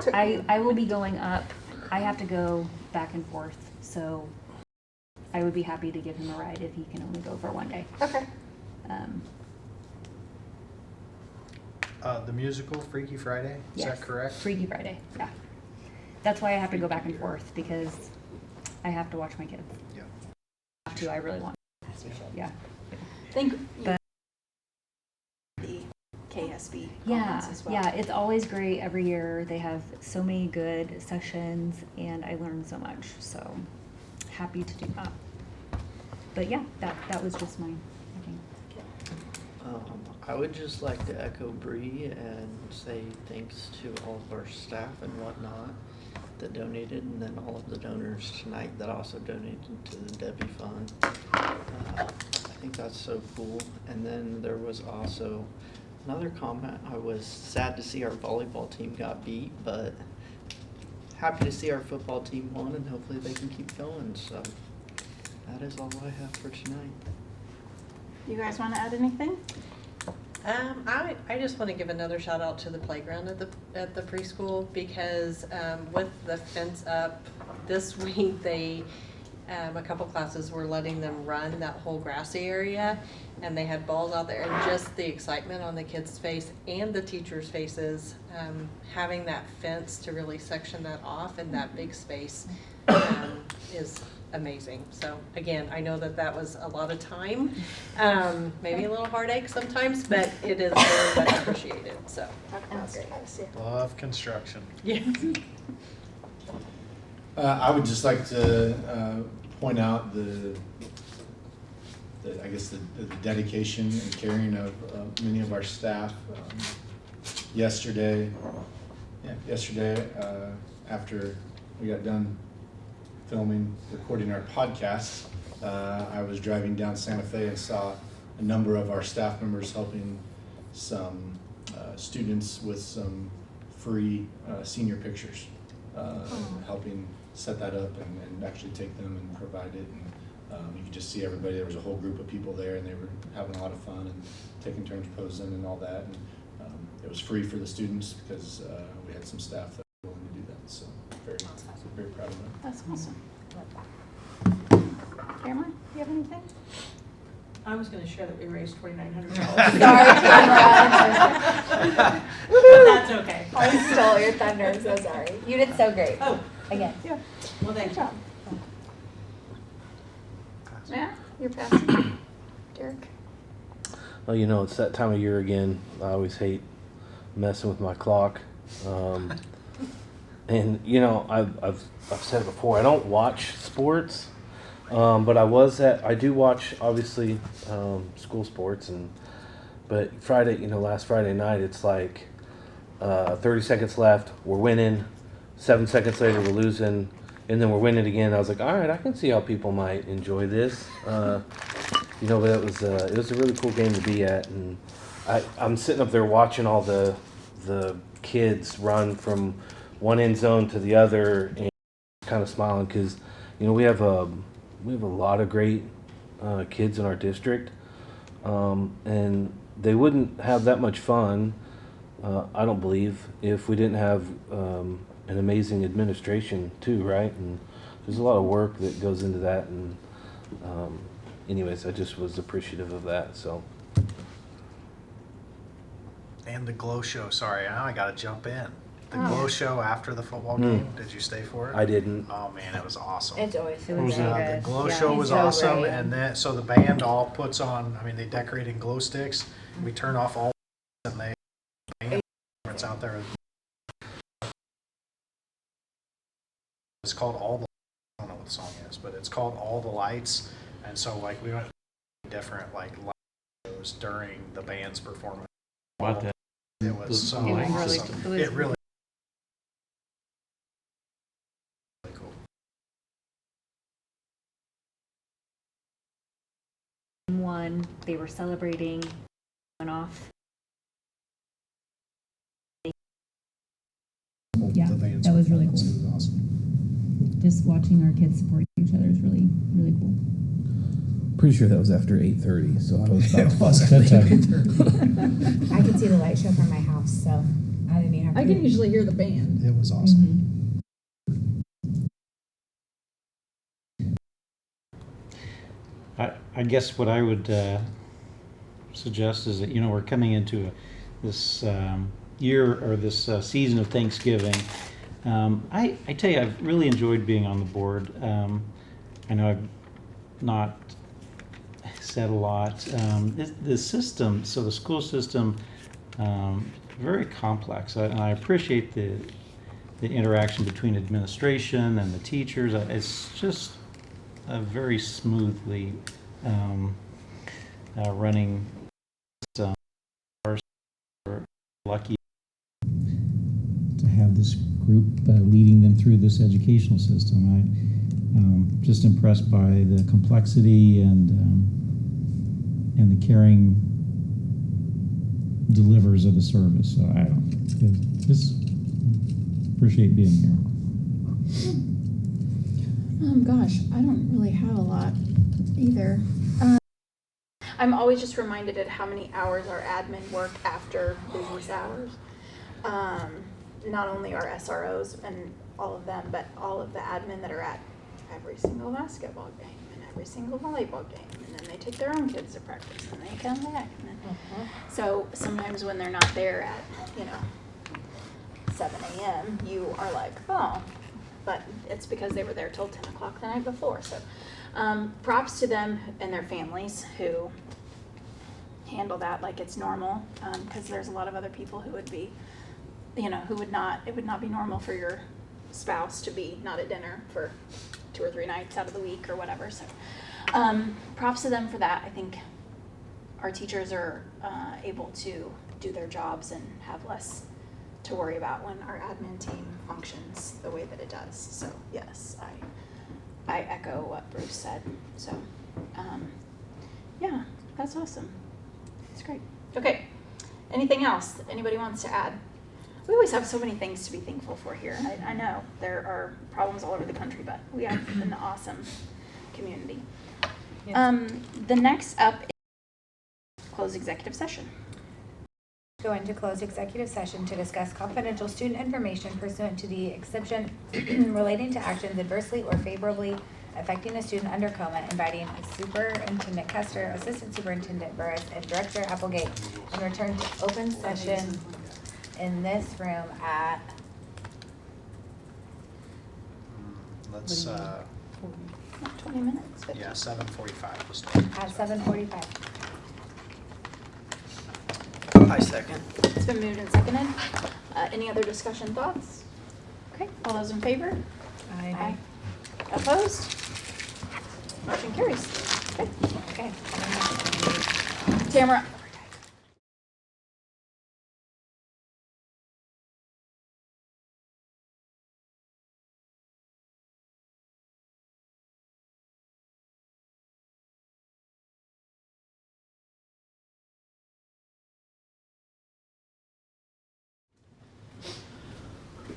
So- I will be going up. I have to go back and forth, so I would be happy to give him a ride if he can only go for one day. Okay. The musical Freaky Friday, is Yes. that correct? Freaky Friday, yeah. That's why I have to go back and forth, because I have to watch my kids. Yeah. I really want. Yeah. Thank you. But- The KSB Yeah, conference as well. yeah, it's always great every year. They have so many good sessions, and I learn so much, so happy to do that. But yeah, that was just mine, I think. I would just like to echo Bree and say thanks to all of our staff and whatnot that donated, and then all of the donors tonight that also donated to the Debbie Fund. I think that's so cool. And then there was also another comment. I was sad to see our volleyball team got beat, but happy to see our football team won, and hopefully they can keep going. So that is all I have for tonight. You guys want to add anything? I just want to give another shout out to the playground at the preschool, because with the fence up this week, they a couple classes were letting them run that whole grassy area, and they had balls out there, and just the excitement on the kids' face and the teachers' faces, having that fence to really section that off in that big space is amazing. So again, I know that was a lot of time, maybe a little heartache sometimes, but it is very much appreciated. So That's great. Love construction. yeah. I would just like to point out the I guess the dedication and caring of many of our staff. Yesterday, after we got done recording our podcast, I was driving down Santa Fe and saw a number of our staff members helping some students with some free senior pictures, helping set that up and actually take them and provide it. And you could just see everybody. There was a whole group of people there, and they were having a lot of fun and taking turns posing and all that. And it was free for the students because we had some staff that were willing to do that. So very proud of them. That's awesome. Cameron, do you have anything? I was gonna share that we raised $2,900. Sorry, Cameron. That's okay. I stole your thunder, I'm so sorry. You did so great. Oh, Again. Yeah. well, thank Good you. job. Yeah, you're passing. Derek? Well, you know, it's that time of year again. I always hate messing with my clock. And you know, I've said it before. I don't watch sports, but I do watch obviously school sports, but last Friday night, it's like 30 seconds left, we're winning. 7 seconds later, we're losing, and then we're winning again. I was like, all right, I can see how people might enjoy this. But it was a really cool game to be at, and I'm sitting up there watching all the kids run from one end zone to the other, and kind of smiling because we have a lot of great kids in our district, and they wouldn't have that much fun, I don't believe, if we didn't have an amazing administration too, right? And there's a lot of work that goes into that, and anyways, I just was appreciative of that. So. And the glow show. Sorry, now I got to jump in. The Oh. glow show after the football game. Did you stay for it? I didn't. Oh man, it was awesome. It's always It was so so good. The good. glow Yeah. show was So awesome, great. and then so the band all puts on. I mean, they decorated glow sticks. We turn off all, and they it's out there. It's called All the. I don't know what the song is, but it's called All the Lights. And so like we went different light shows during the band's performance. About that. It was so It was really, awesome. it was It really cool. one. They were celebrating, went off. Yeah, that was really cool. It was awesome. Just watching our kids support each other is really, really cool. Pretty sure that was after 8:30, so I was about I could see the light show from my house, so I didn't even have to. I can usually hear the band. It was awesome. I guess what I would suggest is that, we're coming into this year or this season of Thanksgiving. I tell you, I've really enjoyed being on the board. I know I've not said a lot. The system, so the school system, very complex, and I appreciate the interaction between administration and the teachers. It's just very smoothly running some are lucky To have this group leading them through this educational system. I'm just impressed by the complexity and the caring delivers of the service. So I don't just appreciate being here. Gosh, I don't really have a lot either. I'm always just reminded at how many hours our admin work after business hours. Not only our SROs and all of them, but all of the admin that are at every single basketball game and every single volleyball game. And then they take their own kids to practice and they come back. And then, So sometimes when they're not there at, 7 a.m., you are like, oh, but it's because they were there till 10 o'clock the night before. So props to them and their families who handle that like it's normal, because there's a lot of other people who would be, who would not, it would not be normal for your spouse to be not at dinner for 2 or 3 nights out of the week or whatever. So props to them for that. I think our teachers are able to do their jobs and have less to worry about when our admin team functions the way that it does. So yes, I echo what Bruce said. So yeah, that's awesome. It's great. Okay, anything else that anybody wants to add? We always have so many things to be thankful for here. I know there are problems all over the country, but we have an awesome community. Yes. The next up is closed executive session. Go into closed executive session to discuss confidential student information pursuant to the exception relating to actions adversely or favorably affecting a student under coma, inviting Superintendent Custer, Assistant Superintendent Burris, and Director Applegate, and return to open session in this room at Let's, 20 minutes. 15. yeah, 7:45 was at 7:45. I second. It's been moved and seconded. Any other discussion thoughts? Okay, all those in favor? Aye. Opposed? Motion carries. Okay. Okay. Tamara.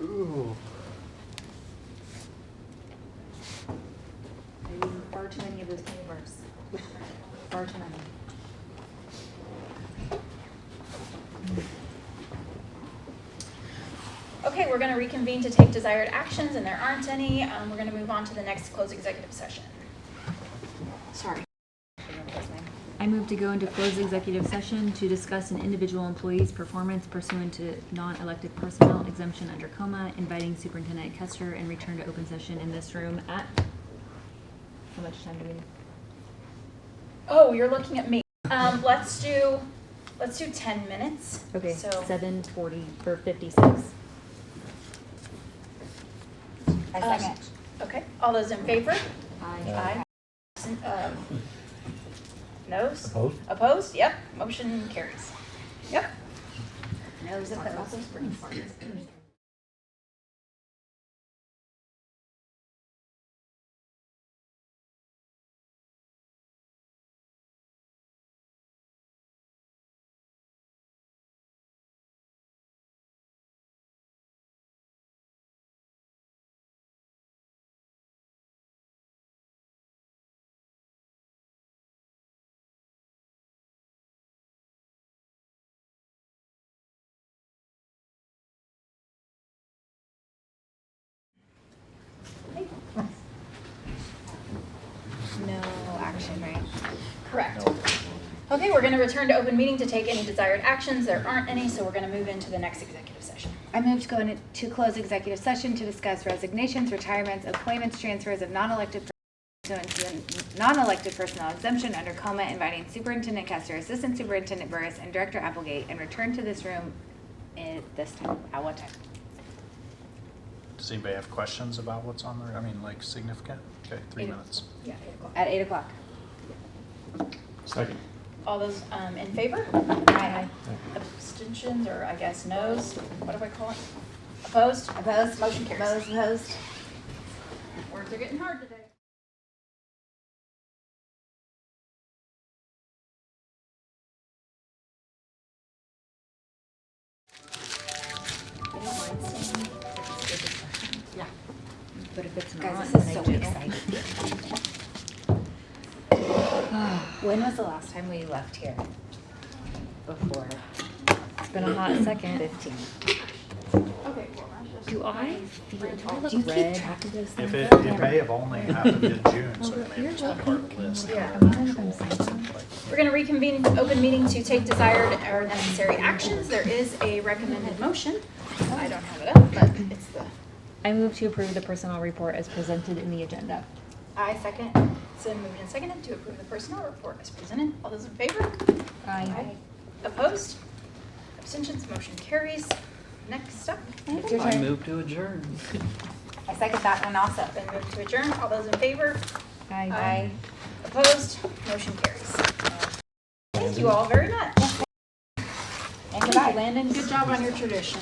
Ooh. Far too many of those papers. Far too many. Okay, we're going to reconvene to take desired actions, and there aren't any. We're going to move on to the next closed executive session. Sorry. I move to go into closed executive session to discuss an individual employee's performance pursuant to non-elected personnel exemption under coma, inviting Superintendent Kester, and return to open session in this room at, how much time do we need? Oh, you're looking at me. Let's do 10 minutes. Okay, So 7:40 or 56. I second. Okay, all those in favor? Aye. Aye. Noes? Opposed? Opposed? Yep, motion carries. Yep. Noes Talk about opposed. those brain farts. No action, right? Correct. Okay, we're going to return to open meeting to take any desired actions. There aren't any, so we're going to move into the next executive session. I move to go into close executive session to discuss resignations, retirements, appointments, transfers of non-elected personnel exemption under coma, inviting Superintendent Kester, Assistant Superintendent Burris, and Director Applegate, and return to this room at this time. At what time? Does anybody have questions about what's on there? I mean, like significant? Okay, 3 minutes. Yeah, 8 o'clock. At 8 o'clock. Second. All those in favor? Aye. Abstentions, or I guess no's, what do I call it? Opposed? Opposed? Motion carries. Opposed? Words are getting hard today. Yeah. But if it's not, Guys, this is so then I do. exciting. When was the last time we left here? Before It's been a hot second. 15. Okay, well, that's just. Do I feel, do I look Do you keep red? track of those If things? it may have only happened in June, so it may have just been part of the list. Yeah. Actual, We're going to reconvene open meeting to take desired or necessary actions. There is a recommended motion. I don't have it up, but it's the. I move to approve the personnel report as presented in the agenda. I second. So moved and seconded to approve the personnel report as presented. All those in favor? Aye. Opposed? Abstentions? Motion carries. Next up. It's your I turn. move to adjourn. I second that one also. Been moved to adjourn. All those in favor? Aye. Opposed? Motion carries. Thank you all very much. And goodbye. Landon, good job on your tradition.